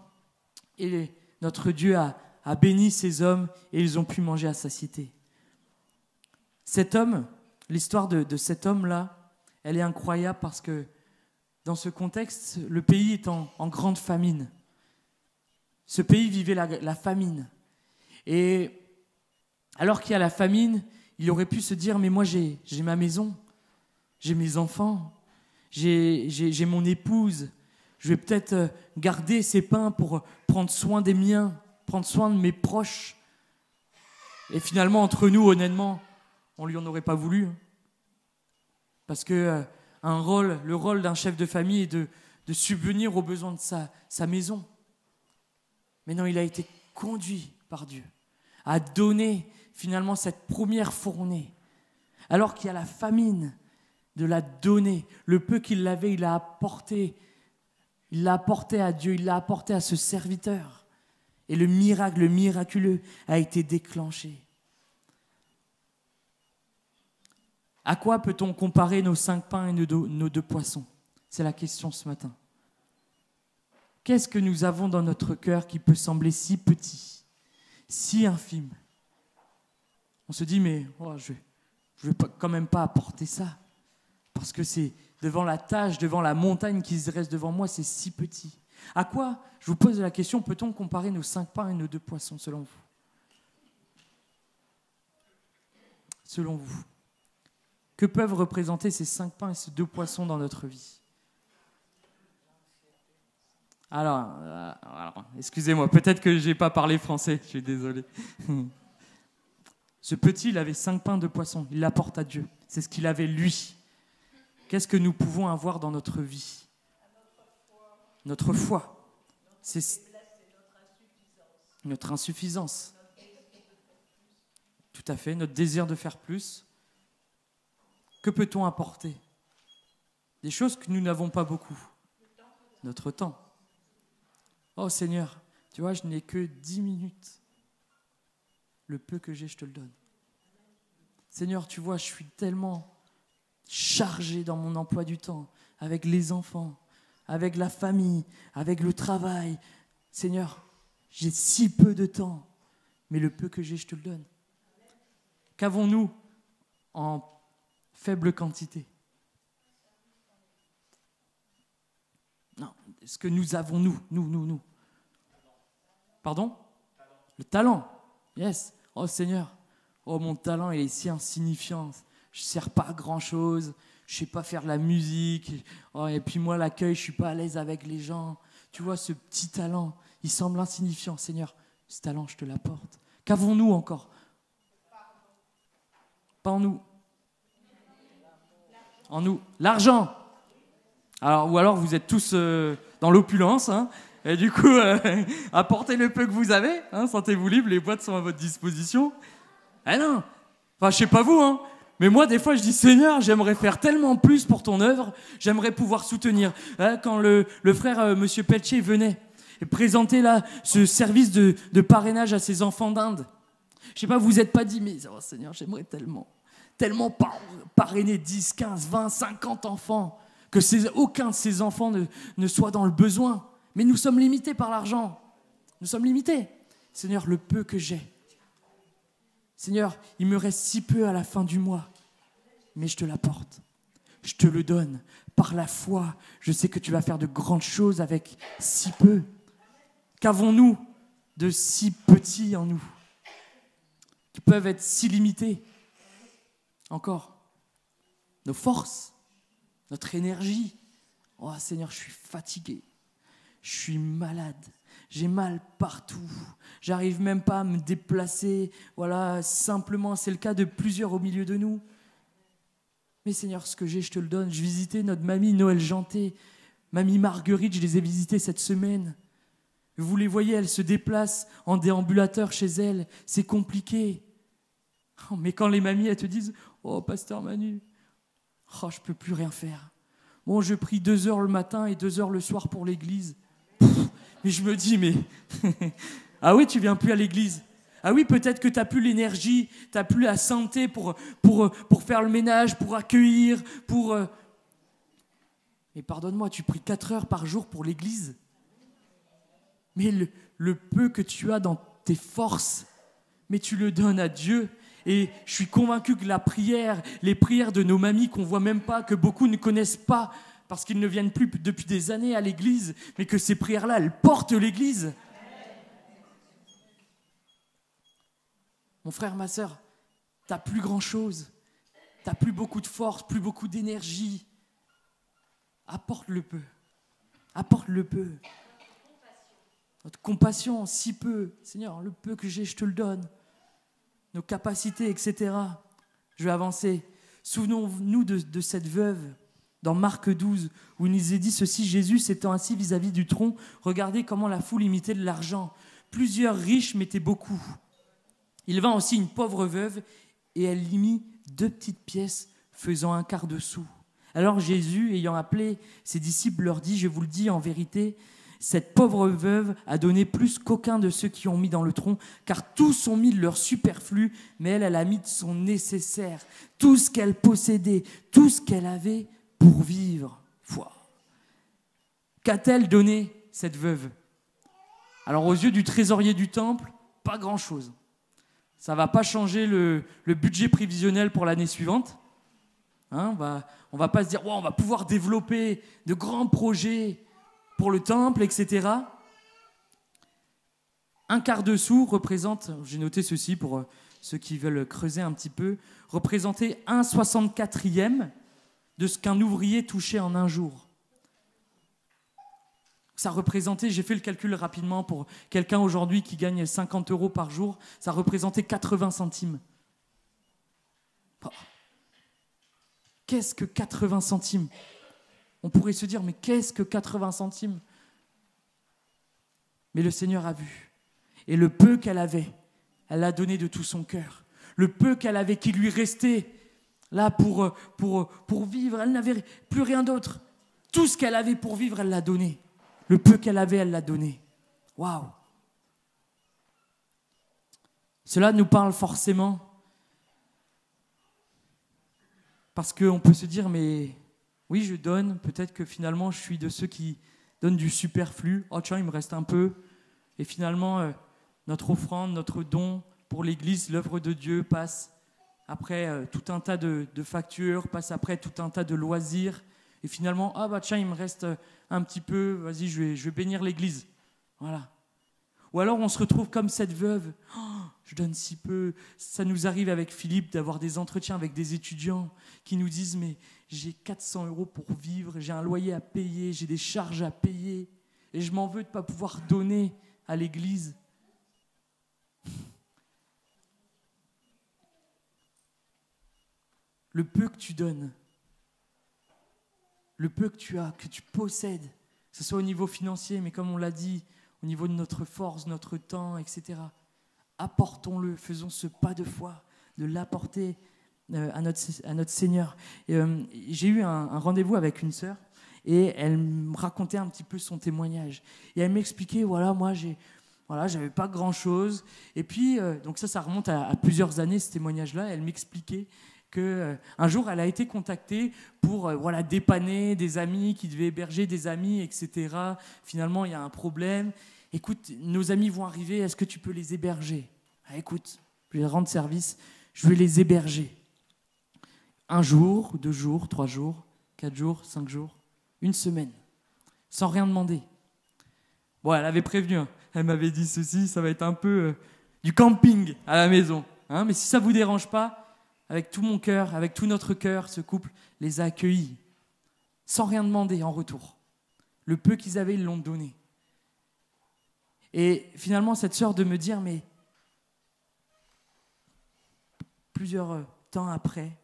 et notre Dieu a béni ces hommes et ils ont pu manger à satiété. Cet homme, l'histoire de cet homme-là, elle est incroyable parce que dans ce contexte, le pays est en grande famine. Ce pays vivait la famine. Et alors qu'il y a la famine, il aurait pu se dire, mais moi j'ai ma maison, j'ai mes enfants, j'ai mon épouse, je vais peut-être garder ces pains pour prendre soin des miens, prendre soin de mes proches. Et finalement, entre nous, honnêtement, on lui en aurait pas voulu. Parce que le rôle d'un chef de famille est de subvenir aux besoins de sa maison. Mais non, il a été conduit par Dieu à donner finalement cette première fournée. Alors qu'il y a la famine, de la donner. Le peu qu'il avait, il l'a apporté à Dieu, il l'a apporté à ce serviteur. Et le miraculeux a été déclenché. À quoi peut-on comparer nos 5 pains et nos 2 poissons? C'est la question ce matin. Qu'est-ce que nous avons dans notre cœur qui peut sembler si petit, si infime? On se dit, mais je ne vais quand même pas apporter ça. Parce que c'est devant la tâche, devant la montagne qui se dresse devant moi, c'est si petit. À quoi, je vous pose la question, peut-on comparer nos 5 pains et nos 2 poissons selon vous? Selon vous. Que peuvent représenter ces 5 pains et ces 2 poissons dans notre vie? Alors, excusez-moi, peut-être que je n'ai pas parlé français, je suis désolé. Ce petit, il avait 5 pains, 2 poissons, il l'apporte à Dieu. C'est ce qu'il avait lui. Qu'est-ce que nous pouvons avoir dans notre vie? Notre foi. C'est notre insuffisance. Tout à fait, notre désir de faire plus. Que peut-on apporter? Des choses que nous n'avons pas beaucoup. Notre temps. Oh Seigneur, tu vois, je n'ai que 10 minutes. Le peu que j'ai, je te le donne. Seigneur, tu vois, je suis tellement chargé dans mon emploi du temps, avec les enfants, avec la famille, avec le travail. Seigneur, j'ai si peu de temps, mais le peu que j'ai, je te le donne. Qu'avons-nous en faible quantité? Non, ce que nous avons, nous. Pardon? Le talent. Yes. Oh Seigneur, oh mon talent, il est si insignifiant. Je ne sers pas à grand-chose. Je ne sais pas faire de la musique. Oh, et puis moi, l'accueil, je ne suis pas à l'aise avec les gens. Tu vois, ce petit talent, il semble insignifiant. Seigneur, ce talent, je te l'apporte. Qu'avons-nous encore? Pas en nous. En nous. L'argent. Ou alors vous êtes tous dans l'opulence, hein, et du coup, apportez le peu que vous avez, hein, sentez-vous libre, les boîtes sont à votre disposition. Eh non, enfin je sais pas vous, hein, Mais moi, des fois, je dis, Seigneur, j'aimerais faire tellement plus pour ton œuvre, j'aimerais pouvoir soutenir. Quand le frère Monsieur Pelletier venait et présentait là ce service de parrainage à ses enfants d'Inde, je ne sais pas, vous n'êtes pas dit, mais oh, Seigneur, j'aimerais tellement parrainer 10, 15, 20, 50 enfants, que aucun de ces enfants ne soit dans le besoin. Mais nous sommes limités par l'argent. Nous sommes limités. Seigneur, le peu que j'ai. Seigneur, il me reste si peu à la fin du mois, mais je te l'apporte. Je te le donne. Par la foi, je sais que tu vas faire de grandes choses avec si peu. Qu'avons-nous de si petits en nous, qui peuvent être si limités? Encore, nos forces, notre énergie. Oh Seigneur, je suis fatigué. Je suis malade, j'ai mal partout, j'arrive même pas à me déplacer, voilà, simplement, c'est le cas de plusieurs au milieu de nous. Mais Seigneur, ce que j'ai, je te le donne. Je visitais notre mamie Noël Janté, mamie Marguerite, je les ai visitées cette semaine. Vous les voyez, elles se déplacent en déambulateur chez elles, c'est compliqué. Oh, mais quand les mamies, elles te disent « Oh, pasteur Manu, oh, je peux plus rien faire. Bon, je prie 2 heures le matin et 2 heures le soir pour l'église. » Mais je me dis, mais ah oui, tu viens plus à l'église. Ah oui, peut-être que tu n'as plus l'énergie, tu n'as plus la santé pour faire le ménage, pour accueillir, Mais pardonne-moi, tu pries 4 heures par jour pour l'église. Mais le peu que tu as dans tes forces, mais tu le donnes à Dieu. Et je suis convaincu que les prières de nos mamies qu'on ne voit même pas, que beaucoup ne connaissent pas, parce qu'ils ne viennent plus depuis des années à l'église, mais que ces prières-là, elles portent l'église. Mon frère, ma sœur, tu n'as plus grand-chose. Tu n'as plus beaucoup de force, plus beaucoup d'énergie. Apporte le peu. Apporte le peu. Notre compassion, si peu. Seigneur, le peu que j'ai, je te le donne. Nos capacités, etc. Je vais avancer. Souvenons-nous de cette veuve dans Marc 12, où il nous est dit ceci: Jésus s'étant assis vis-à-vis du tronc, regardez comment la foule imitait de l'argent. Plusieurs riches mettaient beaucoup. Il vint aussi une pauvre veuve, et elle y mit 2 petites pièces, faisant 1/4 de sou. Alors Jésus, ayant appelé ses disciples, leur dit: je vous le dis en vérité, cette pauvre veuve a donné plus qu'aucun de ceux qui ont mis dans le tronc, car tous ont mis de leur superflu, mais elle a mis de son nécessaire, tout ce qu'elle possédait, tout ce qu'elle avait pour vivre. Qu'a-t-elle donné, cette veuve? Alors aux yeux du trésorier du temple, pas grand-chose. Ça ne va pas changer le budget prévisionnel pour l'année suivante. Hein, on va pas se dire, wow, on va pouvoir développer de grands projets pour le temple, etc. 1/4 de sou représente, j'ai noté ceci pour ceux qui veulent creuser un petit peu, représentait 1/64e de ce qu'un ouvrier touchait en un jour. Ça représentait, j'ai fait le calcul rapidement pour quelqu'un aujourd'hui qui gagne 50 € par jour, ça représentait 80 centimes. Oh. Qu'est-ce que 80 centimes? On pourrait se dire, mais qu'est-ce que 80 centimes? Mais le Seigneur a vu. Et le peu qu'elle avait, elle l'a donné de tout son cœur. Le peu qu'elle avait qui lui restait là pour vivre, elle n'avait plus rien d'autre. Tout ce qu'elle avait pour vivre, elle l'a donné. Le peu qu'elle avait, elle l'a donné. Waouh! Cela nous parle forcément parce qu'on peut se dire, mais oui, je donne. Peut-être que finalement, je suis de ceux qui donnent du superflu. Oh tiens, il me reste un peu. Et finalement, notre offrande, notre don pour l'Église, l'œuvre de Dieu passe après tout un tas de factures, passe après tout un tas de loisirs. Et finalement, ah bah tiens, il me reste un petit peu, vas-y, je vais bénir l'église. Voilà. Ou alors on se retrouve comme cette veuve, oh, je donne si peu. Ça nous arrive avec Philippe d'avoir des entretiens avec des étudiants qui nous disent, mais j'ai 400 € pour vivre, j'ai un loyer à payer, j'ai des charges à payer, et je m'en veux de ne pas pouvoir donner à l'église. Le peu que tu donnes, le peu que tu as, que tu possèdes, que ce soit au niveau financier, mais comme on l'a dit, au niveau de notre force, notre temps, etc. Apportons-le, faisons ce pas de foi, de l'apporter à notre Seigneur. J'ai eu un rendez-vous avec une sœur et elle me racontait un petit peu son témoignage. Et elle m'expliquait, voilà, moi, j'avais pas grand-chose. Et puis, donc ça remonte à plusieurs années, ce témoignage-là. Elle m'expliquait qu'un jour, elle a été contactée pour dépanner des amis qui devaient héberger des amis, etc. Finalement, il y a un problème. Écoute, nos amis vont arriver, est-ce que tu peux les héberger ? Écoute, je vais rendre service, je vais les héberger. 1 jour, 2 jours, 3 jours, 4 jours, 5 jours, 1 semaine, sans rien demander. Bon, elle avait prévenu, hein. Elle m'avait dit ceci, ça va être un peu du camping à la maison. Hein, mais si ça ne vous dérange pas, avec tout mon cœur, avec tout notre cœur, ce couple les a accueillis, sans rien demander en retour. Le peu qu'ils avaient, ils l'ont donné. Et finalement, cette sœur de me dire, mais plusieurs temps après,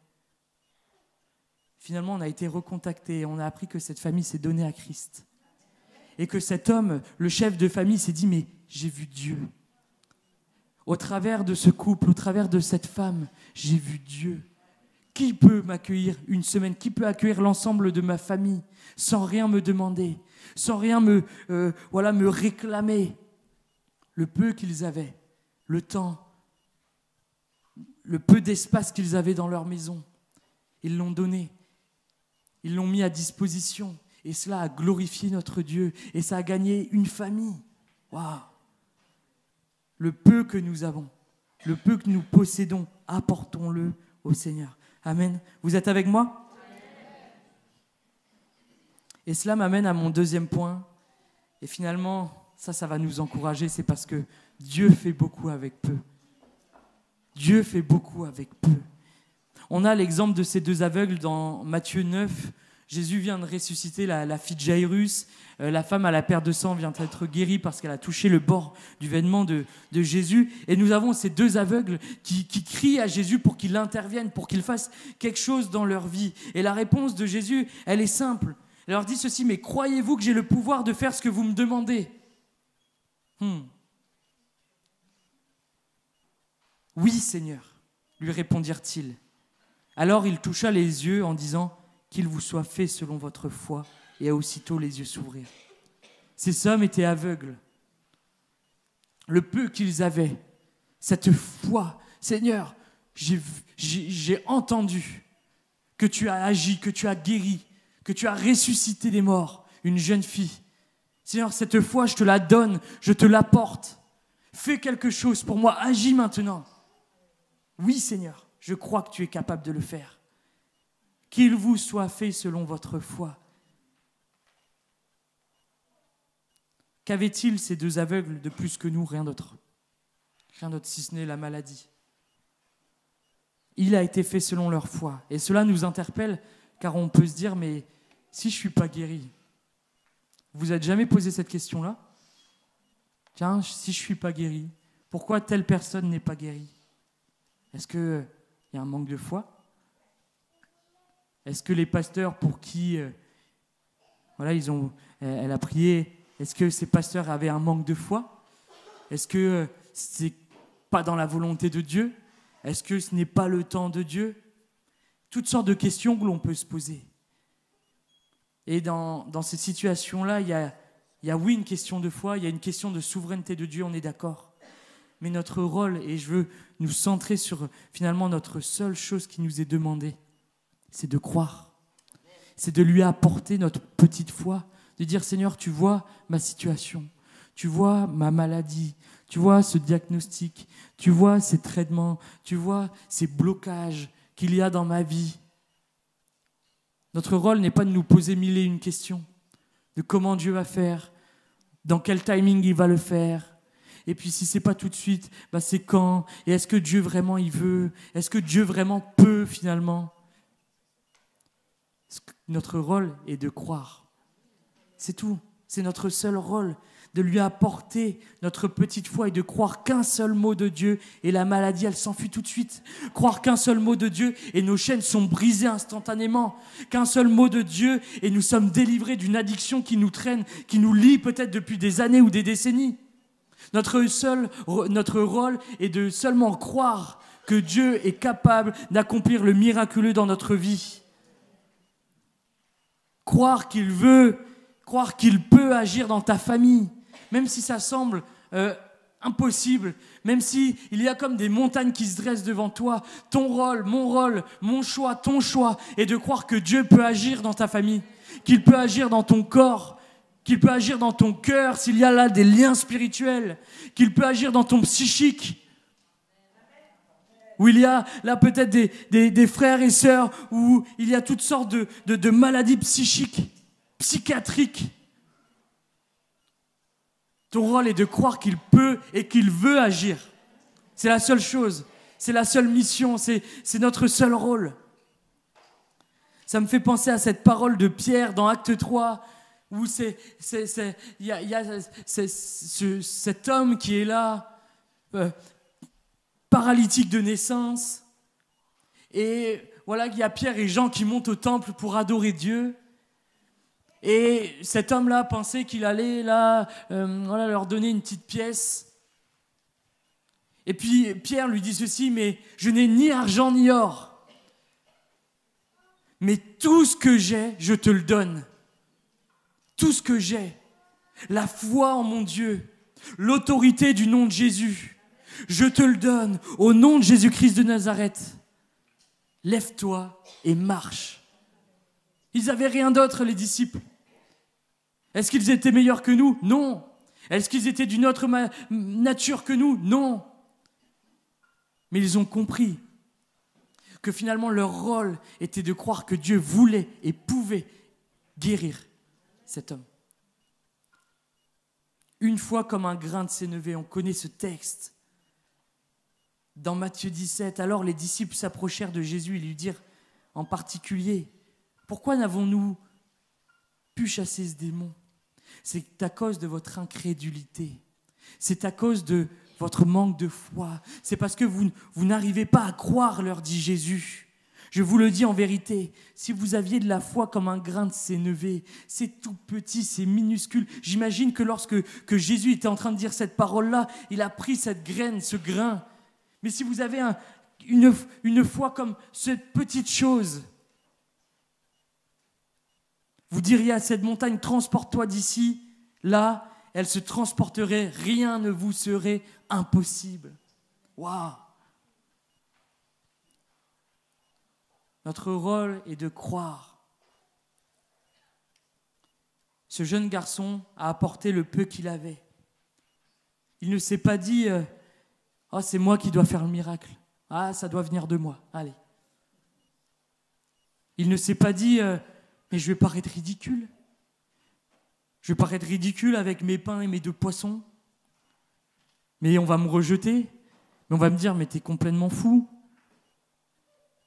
finalement, on a été recontactés, on a appris que cette famille s'est donnée à Christ. Et que cet homme, le chef de famille, s'est dit, mais j'ai vu Dieu. Au travers de ce couple, au travers de cette femme, j'ai vu Dieu. Qui peut m'accueillir 1 semaine ? Qui peut accueillir l'ensemble de ma famille sans rien me demander, sans rien me réclamer ? Le peu qu'ils avaient, le temps, le peu d'espace qu'ils avaient dans leur maison, ils l'ont donné. Ils l'ont mis à disposition. Et cela a glorifié notre Dieu. Et ça a gagné une famille. Waouh! Le peu que nous avons, le peu que nous possédons, apportons-le au Seigneur. Amen. Vous êtes avec moi? Et cela m'amène à mon 2e point. Et finalement, ça va nous encourager. C'est parce que Dieu fait beaucoup avec peu. Dieu fait beaucoup avec peu. On a l'exemple de ces 2 aveugles dans Matthieu 9. Jésus vient de ressusciter la fille de Jairus. La femme à la perte de sang vient d'être guérie parce qu'elle a touché le bord du vêtement de Jésus. Et nous avons ces 2 aveugles qui crient à Jésus pour qu'il intervienne, pour qu'il fasse quelque chose dans leur vie. Et la réponse de Jésus, elle est simple. Il leur dit ceci, mais croyez-vous que j'ai le pouvoir de faire ce que vous me demandez ? Oui, Seigneur, lui répondirent-ils. Alors il toucha les yeux en disant, qu'il vous soit fait selon votre foi, et aussitôt les yeux s'ouvrirent. Ces hommes étaient aveugles. Le peu qu'ils avaient, cette foi, Seigneur, j'ai entendu que tu as agi, que tu as guéri, que tu as ressuscité des morts, une jeune fille. Seigneur, cette foi, je te la donne, je te l'apporte. Fais quelque chose pour moi, agis maintenant. Oui, Seigneur, je crois que tu es capable de le faire. Qu'il vous soit fait selon votre foi. Qu'avaient-ils ces 2 aveugles de plus que nous? Rien d'autre. Rien d'autre si ce n'est la maladie. Il a été fait selon leur foi. Et cela nous interpelle car on peut se dire, mais si je ne suis pas guéri, vous n'êtes jamais posé cette question-là? Tiens, si je ne suis pas guéri, pourquoi telle personne n'est pas guérie? Est-ce qu'il y a un manque de foi? Est-ce que les pasteurs pour qui elle a prié, est-ce que ces pasteurs avaient un manque de foi? Est-ce que ce n'est pas dans la volonté de Dieu? Est-ce que ce n'est pas le temps de Dieu? Toutes sortes de questions que l'on peut se poser. Et dans ces situations-là, il y a oui une question de foi, il y a une question de souveraineté de Dieu, on est d'accord. Mais notre rôle, et je veux nous centrer sur finalement notre seule chose qui nous est demandée, c'est de croire, c'est de lui apporter notre petite foi, de dire Seigneur, tu vois ma situation, tu vois ma maladie, tu vois ce diagnostic, tu vois ces traitements, tu vois ces blocages qu'il y a dans ma vie. Notre rôle n'est pas de nous poser 1001 questions, de comment Dieu va faire, dans quel timing il va le faire. Et puis si ce n'est pas tout de suite, c'est quand? Et est-ce que Dieu vraiment il veut? Est-ce que Dieu vraiment peut finalement? Notre rôle est de croire. C'est tout. C'est notre seul rôle, de lui apporter notre petite foi et de croire qu'un seul mot de Dieu et la maladie, elle s'enfuit tout de suite. Croire qu'un seul mot de Dieu et nos chaînes sont brisées instantanément. Qu'un seul mot de Dieu et nous sommes délivrés d'une addiction qui nous traîne, qui nous lie peut-être depuis des années ou des décennies. Notre rôle est de seulement croire que Dieu est capable d'accomplir le miraculeux dans notre vie. Croire qu'il veut, croire qu'il peut agir dans ta famille, même si ça semble impossible, même s'il y a comme des montagnes qui se dressent devant toi. Ton rôle, mon choix, ton choix est de croire que Dieu peut agir dans ta famille, qu'il peut agir dans ton corps, qu'il peut agir dans ton cœur s'il y a là des liens spirituels, qu'il peut agir dans ton psychique, où il y a là peut-être des frères et sœurs, où il y a toutes sortes de maladies psychiques, psychiatriques. Ton rôle est de croire qu'il peut et qu'il veut agir. C'est la seule chose, c'est la seule mission, c'est notre seul rôle. Ça me fait penser à cette parole de Pierre dans Acte 3, où il y a cet homme qui est là, paralytique de naissance, et voilà qu'il y a Pierre et Jean qui montent au temple pour adorer Dieu. Et cet homme-là pensait qu'il allait là, leur donner une petite pièce. Et puis Pierre lui dit ceci: mais je n'ai ni argent ni or, mais tout ce que j'ai, je te le donne. Tout ce que j'ai, la foi en mon Dieu, l'autorité du nom de Jésus, je te le donne au nom de Jésus-Christ de Nazareth. Lève-toi et marche. Ils n'avaient rien d'autre, les disciples. Est-ce qu'ils étaient meilleurs que nous? Non. Est-ce qu'ils étaient d'une autre nature que nous? Non. Mais ils ont compris que finalement leur rôle était de croire que Dieu voulait et pouvait guérir cet homme. Une fois comme un grain de sénévé, on connaît ce texte. Dans Matthieu 17, alors les disciples s'approchèrent de Jésus et lui dirent en particulier: pourquoi n'avons-nous pu chasser ce démon? C'est à cause de votre incrédulité. C'est à cause de votre manque de foi. C'est parce que vous n'arrivez pas à croire, leur dit Jésus. Je vous le dis en vérité, si vous aviez de la foi comme un grain de sénévé, c'est tout petit, c'est minuscule. J'imagine que lorsque Jésus était en train de dire cette parole-là, il a pris cette graine, ce grain. Mais si vous avez une foi comme cette petite chose, vous diriez à cette montagne: transporte-toi d'ici, là, elle se transporterait, rien ne vous serait impossible. Waouh! Notre rôle est de croire. Ce jeune garçon a apporté le peu qu'il avait. Il ne s'est pas dit « Oh, c'est moi qui dois faire le miracle. Ah, ça doit venir de moi. Allez. » Il ne s'est pas dit « Mais je vais paraître ridicule. Je vais paraître ridicule avec mes pains et mes 2 poissons. Mais on va me rejeter. Mais on va me dire « Mais t'es complètement fou. »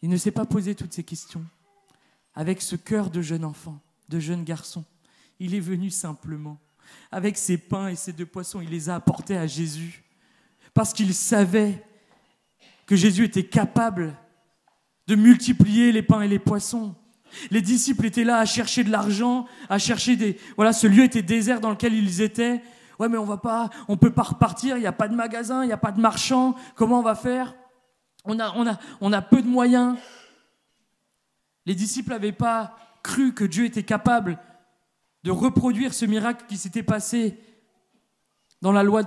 Il ne s'est pas posé toutes ces questions. Avec ce cœur de jeune enfant, de jeune garçon, il est venu simplement. Avec ses pains et ses 2 poissons, il les a apportés à Jésus. Parce qu'il savait que Jésus était capable de multiplier les pains et les poissons. Les disciples étaient là à chercher de l'argent, à chercher des... Voilà, ce lieu était désert dans lequel ils étaient. Ouais, mais on peut pas repartir, il n'y a pas de magasin, il n'y a pas de marchand. Comment on va faire ? On a peu de moyens. Les disciples n'avaient pas cru que Dieu était capable de reproduire ce miracle qui s'était passé dans la loi.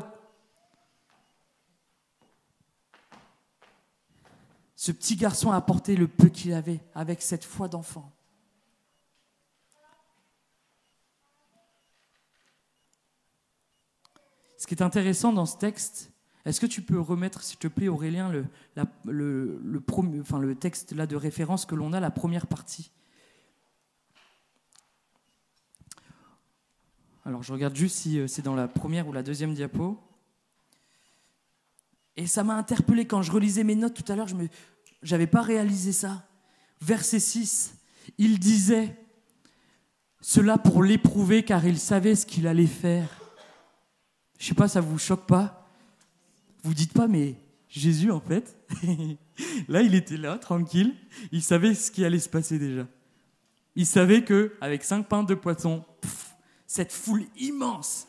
Ce petit garçon a apporté le peu qu'il avait avec cette foi d'enfant. Ce qui est intéressant dans ce texte, est-ce que tu peux remettre, s'il te plaît, Aurélien, le texte là de référence que l'on a, la première partie. Alors, je regarde juste si c'est dans la première ou la deuxième diapo. Et ça m'a interpellé quand je relisais mes notes tout à l'heure, je n'avais pas réalisé ça. Verset 6, il disait cela pour l'éprouver car il savait ce qu'il allait faire. Je ne sais pas, ça ne vous choque pas ? Vous dites pas, mais Jésus, en fait, là, il était là, tranquille. Il savait ce qui allait se passer déjà. Il savait qu'avec 5 pains, 2 poissons, cette foule immense,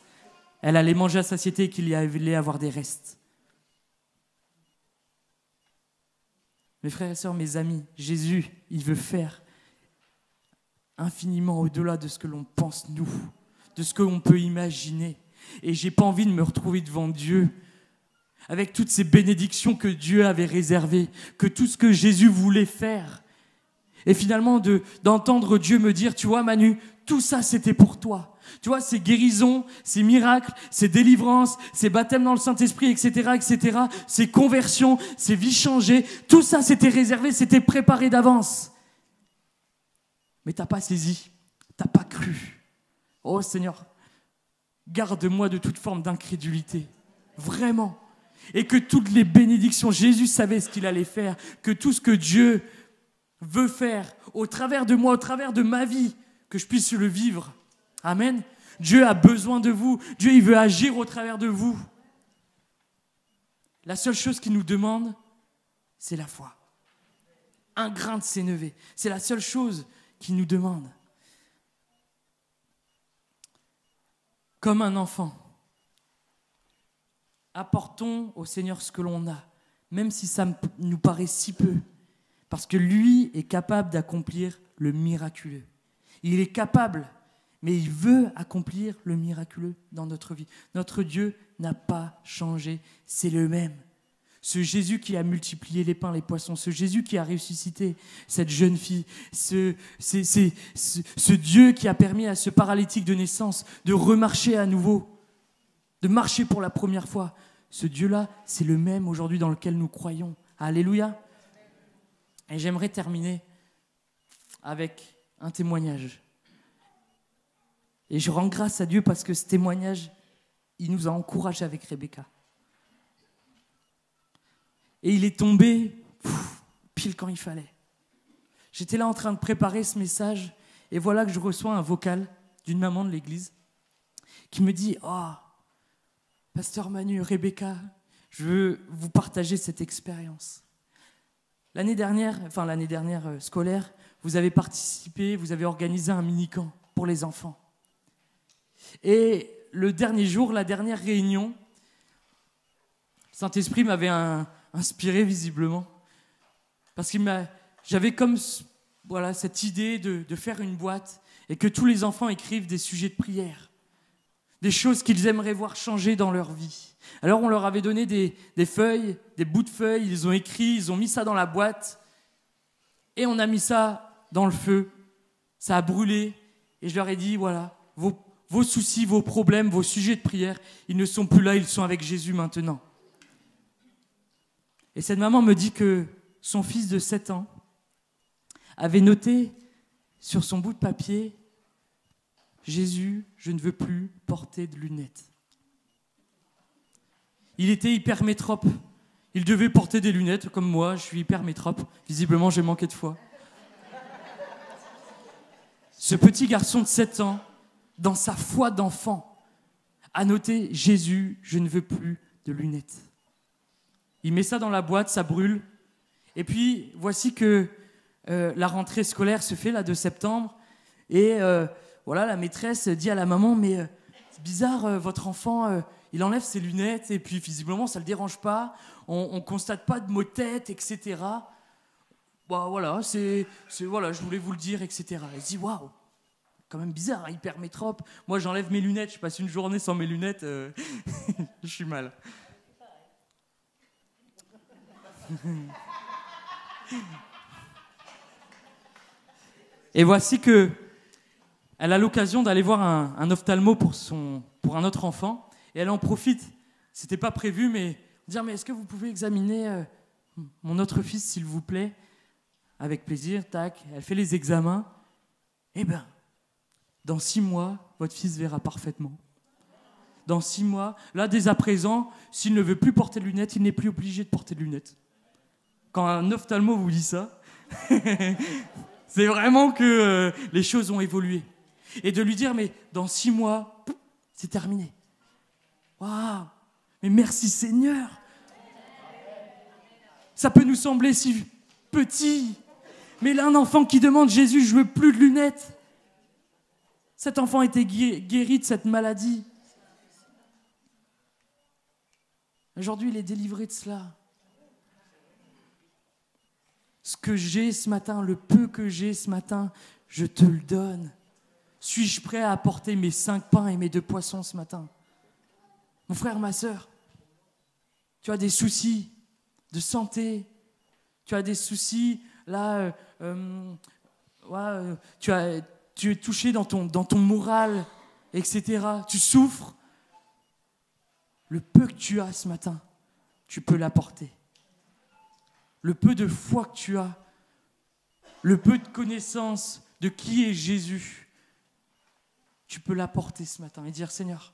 elle allait manger à satiété et qu'il y allait avoir des restes. Mes frères et sœurs, mes amis, Jésus, il veut faire infiniment au-delà de ce que l'on pense nous, de ce que l'on peut imaginer. Et je n'ai pas envie de me retrouver devant Dieu avec toutes ces bénédictions que Dieu avait réservées, que tout ce que Jésus voulait faire. Et finalement, d'entendre Dieu me dire, tu vois Manu, tout ça c'était pour toi. Tu vois, ces guérisons, ces miracles, ces délivrances, ces baptêmes dans le Saint-Esprit, etc., ces conversions, ces vies changées, tout ça c'était réservé, c'était préparé d'avance. Mais tu n'as pas saisi, tu n'as pas cru. Oh Seigneur, garde-moi de toute forme d'incrédulité, vraiment. Et que toutes les bénédictions, Jésus savait ce qu'il allait faire, que tout ce que Dieu veut faire au travers de moi, au travers de ma vie, que je puisse le vivre. Amen. Dieu a besoin de vous. Dieu, il veut agir au travers de vous. La seule chose qu'il nous demande, c'est la foi. Un grain de sénévé. C'est la seule chose qu'il nous demande. Comme un enfant, apportons au Seigneur ce que l'on a, même si ça nous paraît si peu, parce que lui est capable d'accomplir le miraculeux. Il est capable, mais il veut accomplir le miraculeux dans notre vie. Notre Dieu n'a pas changé, c'est le même. Ce Jésus qui a multiplié les pains, les poissons, ce Jésus qui a ressuscité cette jeune fille, ce Dieu qui a permis à ce paralytique de naissance de remarcher à nouveau, de marcher pour la première fois. Ce Dieu-là, c'est le même aujourd'hui dans lequel nous croyons. Alléluia. Et j'aimerais terminer avec un témoignage. Et je rends grâce à Dieu parce que ce témoignage, il nous a encouragés avec Rebecca. Et il est tombé pile quand il fallait. J'étais là en train de préparer ce message et voilà que je reçois un vocal d'une maman de l'église qui me dit « Oh, Pasteur Manu, Rebecca, je veux vous partager cette expérience. » L'année dernière scolaire, vous avez participé, vous avez organisé un mini-camp pour les enfants. Et le dernier jour, la dernière réunion, le Saint-Esprit m'avait inspiré visiblement. Parce que j'avais comme cette idée de faire une boîte et que tous les enfants écrivent des sujets de prière, des choses qu'ils aimeraient voir changer dans leur vie. Alors on leur avait donné des feuilles, des bouts de feuilles, ils ont écrit, ils ont mis ça dans la boîte et on a mis ça dans le feu. Ça a brûlé et je leur ai dit, voilà, vos soucis, vos problèmes, vos sujets de prière, ils ne sont plus là, ils sont avec Jésus maintenant. Et cette maman me dit que son fils de 7 ans avait noté sur son bout de papier « Jésus, je ne veux plus porter de lunettes ». Il était hypermétrope. Il devait porter des lunettes, comme moi, je suis hypermétrope. Visiblement, j'ai manqué de foi. Ce petit garçon de 7 ans, dans sa foi d'enfant, a noté « Jésus, je ne veux plus de lunettes ». Il met ça dans la boîte, ça brûle. Et puis, voici que la rentrée scolaire se fait là de septembre. Et voilà, la maîtresse dit à la maman, mais c'est bizarre, votre enfant, il enlève ses lunettes et puis visiblement, ça ne le dérange pas. On ne constate pas de maux de tête, etc. Bah, voilà, voilà, je voulais vous le dire, etc. Elle se dit, waouh, quand même bizarre, hein, hypermétrope. Moi, j'enlève mes lunettes, je passe une journée sans mes lunettes, je suis mal. Et voici que elle a l'occasion d'aller voir un ophtalmo pour un autre enfant et elle en profite. C'était pas prévu, mais dire mais est-ce que vous pouvez examiner mon autre fils s'il vous plaît? Avec plaisir, tac. Elle fait les examens. Eh ben, dans 6 mois, votre fils verra parfaitement. Dans 6 mois, là dès à présent, s'il ne veut plus porter de lunettes, il n'est plus obligé de porter de lunettes. Quand un ophtalmo vous dit ça, c'est vraiment que les choses ont évolué. Et de lui dire, mais dans 6 mois, c'est terminé. Waouh! Mais merci Seigneur! Ça peut nous sembler si petit, mais là, un enfant qui demande, Jésus, je veux plus de lunettes. Cet enfant a été guéri de cette maladie. Aujourd'hui, il est délivré de cela. Ce que j'ai ce matin, le peu que j'ai ce matin, je te le donne. Suis-je prêt à apporter mes 5 pains et mes 2 poissons ce matin? Mon frère, ma sœur, tu as des soucis de santé, tu as des soucis, là, tu es touché dans ton moral, etc. Tu souffres. Le peu que tu as ce matin, tu peux l'apporter. Le peu de foi que tu as, le peu de connaissance de qui est Jésus, tu peux l'apporter ce matin et dire, Seigneur,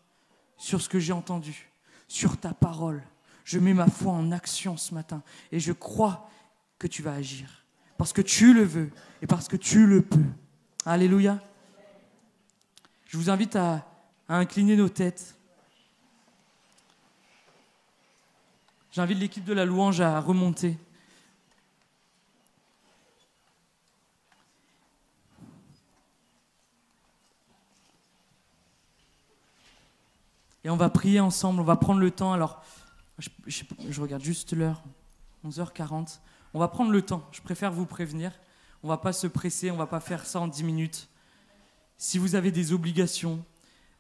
sur ce que j'ai entendu, sur ta parole, je mets ma foi en action ce matin et je crois que tu vas agir parce que tu le veux et parce que tu le peux. Alléluia. Je vous invite à incliner nos têtes. J'invite l'équipe de la louange à remonter. Et on va prier ensemble, on va prendre le temps. Alors, je regarde juste l'heure, 11h40. On va prendre le temps, je préfère vous prévenir. On ne va pas se presser, on ne va pas faire ça en 10 minutes. Si vous avez des obligations,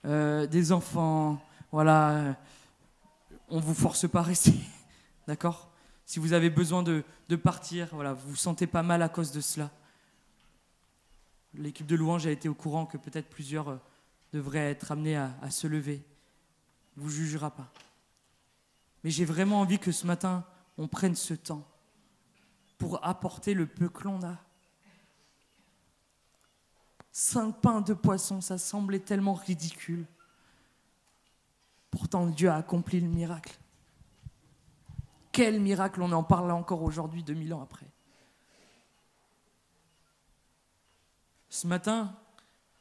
des enfants, voilà, on ne vous force pas à rester, d'accord ? Si vous avez besoin de partir, voilà, vous vous sentez pas mal à cause de cela. L'équipe de louange a été au courant que peut-être plusieurs devraient être amenés à se lever. Ne vous jugera pas. Mais j'ai vraiment envie que ce matin, on prenne ce temps pour apporter le peu que l'on a. 5 pains, 2 poissons, ça semblait tellement ridicule. Pourtant, Dieu a accompli le miracle. Quel miracle, on en parle encore aujourd'hui, 2000 ans après. Ce matin,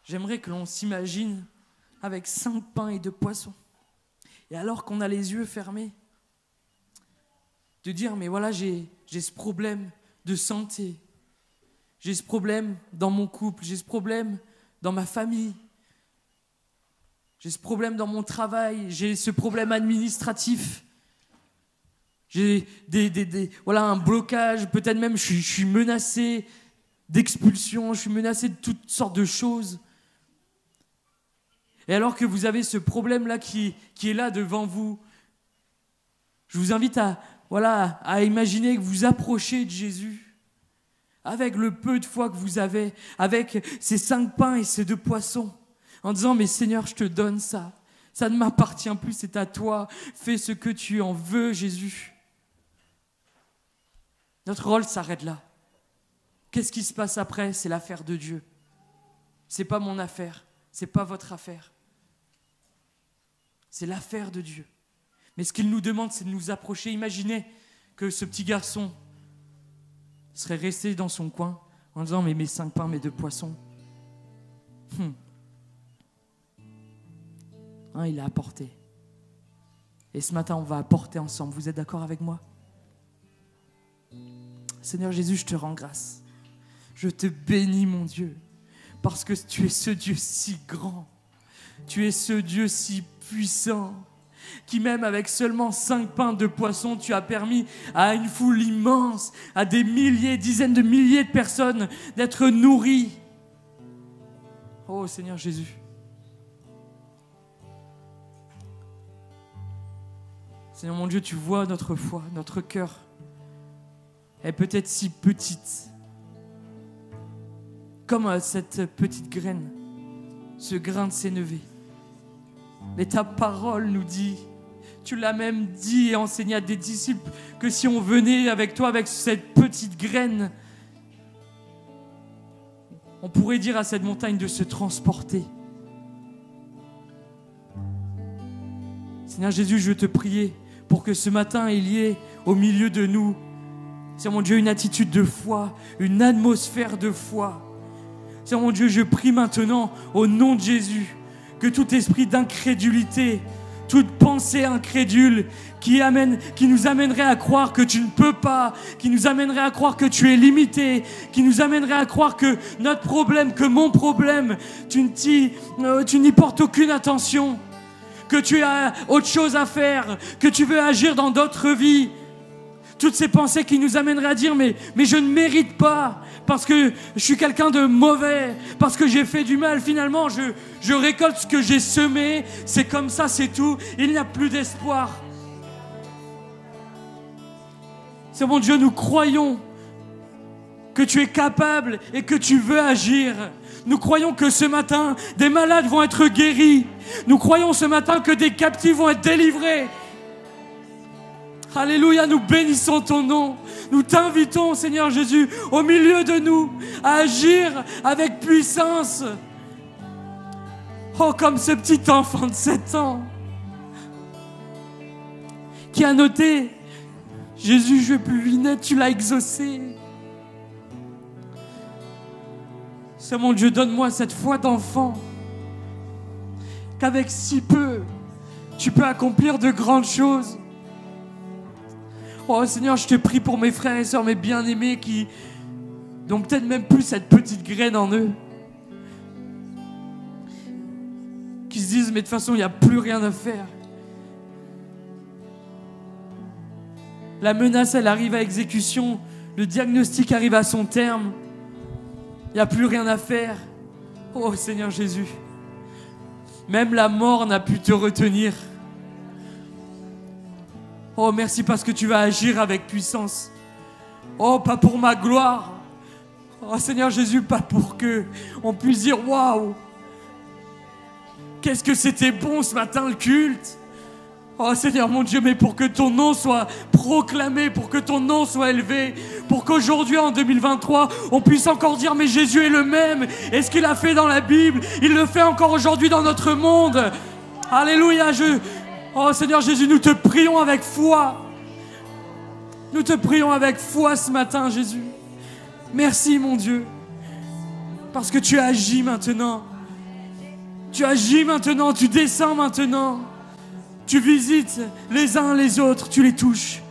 j'aimerais que l'on s'imagine avec 5 pains et 2 poissons. Et alors qu'on a les yeux fermés, de dire, mais voilà, j'ai ce problème de santé, j'ai ce problème dans mon couple, j'ai ce problème dans ma famille, j'ai ce problème dans mon travail, j'ai ce problème administratif, j'ai voilà, un blocage, peut-être même je suis menacé d'expulsion, je suis menacé de toutes sortes de choses. Et alors que vous avez ce problème-là qui est là devant vous, je vous invite à imaginer que vous approchez de Jésus avec le peu de foi que vous avez, avec ces 5 pains et ces 2 poissons, en disant, mais Seigneur, je te donne ça. Ça ne m'appartient plus, c'est à toi. Fais ce que tu en veux, Jésus. Notre rôle s'arrête là. Qu'est-ce qui se passe après? C'est l'affaire de Dieu. C'est pas mon affaire, c'est pas votre affaire. C'est l'affaire de Dieu. Mais ce qu'il nous demande, c'est de nous approcher. Imaginez que ce petit garçon serait resté dans son coin en disant, mais mes 5 pains, mes 2 poissons. Il a apporté. Et ce matin, on va apporter ensemble. Vous êtes d'accord avec moi? Seigneur Jésus, je te rends grâce. Je te bénis, mon Dieu, parce que tu es ce Dieu si grand. Tu es ce Dieu si puissant, qui même avec seulement 5 pains, 2 poissons, tu as permis à une foule immense, à des milliers, dizaines de milliers de personnes d'être nourries. Oh Seigneur Jésus. Seigneur mon Dieu, tu vois notre foi, notre cœur est peut-être si petite, comme cette petite graine, ce grain de sénévé. Mais ta parole nous dit, tu l'as même dit et enseigné à des disciples, que si on venait avec toi, avec cette petite graine, on pourrait dire à cette montagne de se transporter. Seigneur Jésus, je veux te prier pour que ce matin, il y ait au milieu de nous, Seigneur mon Dieu, une attitude de foi, une atmosphère de foi. Seigneur mon Dieu, je prie maintenant au nom de Jésus que tout esprit d'incrédulité, toute pensée incrédule qui nous amènerait à croire que tu ne peux pas, qui nous amènerait à croire que tu es limité, qui nous amènerait à croire que notre problème, que mon problème, tu n'y portes aucune attention, que tu as autre chose à faire, que tu veux agir dans d'autres vies. toutes ces pensées qui nous amèneraient à dire mais je ne mérite pas, parce que je suis quelqu'un de mauvais, parce que j'ai fait du mal. Finalement, je récolte ce que j'ai semé. C'est comme ça, c'est tout. Il n'y a plus d'espoir. C'est mon Dieu, nous croyons que tu es capable et que tu veux agir. Nous croyons que ce matin, des malades vont être guéris. Nous croyons ce matin que des captifs vont être délivrés. Alléluia, nous bénissons ton nom. Nous t'invitons, Seigneur Jésus, au milieu de nous, à agir avec puissance. Oh, comme ce petit enfant de 7 ans qui a noté, Jésus, je ne vais plus lui naître, tu l'as exaucé. C'est mon Dieu, donne-moi cette foi d'enfant, qu'avec si peu, tu peux accomplir de grandes choses. Oh Seigneur, je te prie pour mes frères et sœurs, mes bien-aimés qui n'ont peut-être même plus cette petite graine en eux. Qui se disent, mais de toute façon, il n'y a plus rien à faire. La menace, elle arrive à exécution. Le diagnostic arrive à son terme. Il n'y a plus rien à faire. Oh Seigneur Jésus, même la mort n'a pu te retenir. Oh merci parce que tu vas agir avec puissance. Oh pas pour ma gloire. Oh Seigneur Jésus, pas pour que on puisse dire waouh, qu'est-ce que c'était bon ce matin le culte. Oh Seigneur mon Dieu, mais pour que ton nom soit proclamé, pour que ton nom soit élevé, pour qu'aujourd'hui en 2023, on puisse encore dire mais Jésus est le même, et ce qu'il a fait dans la Bible, il le fait encore aujourd'hui dans notre monde. Alléluia, oh Seigneur Jésus, nous te prions avec foi. Nous te prions avec foi ce matin, Jésus. Merci mon Dieu, parce que tu agis maintenant. Tu agis maintenant, tu descends maintenant. Tu visites les uns les autres, tu les touches.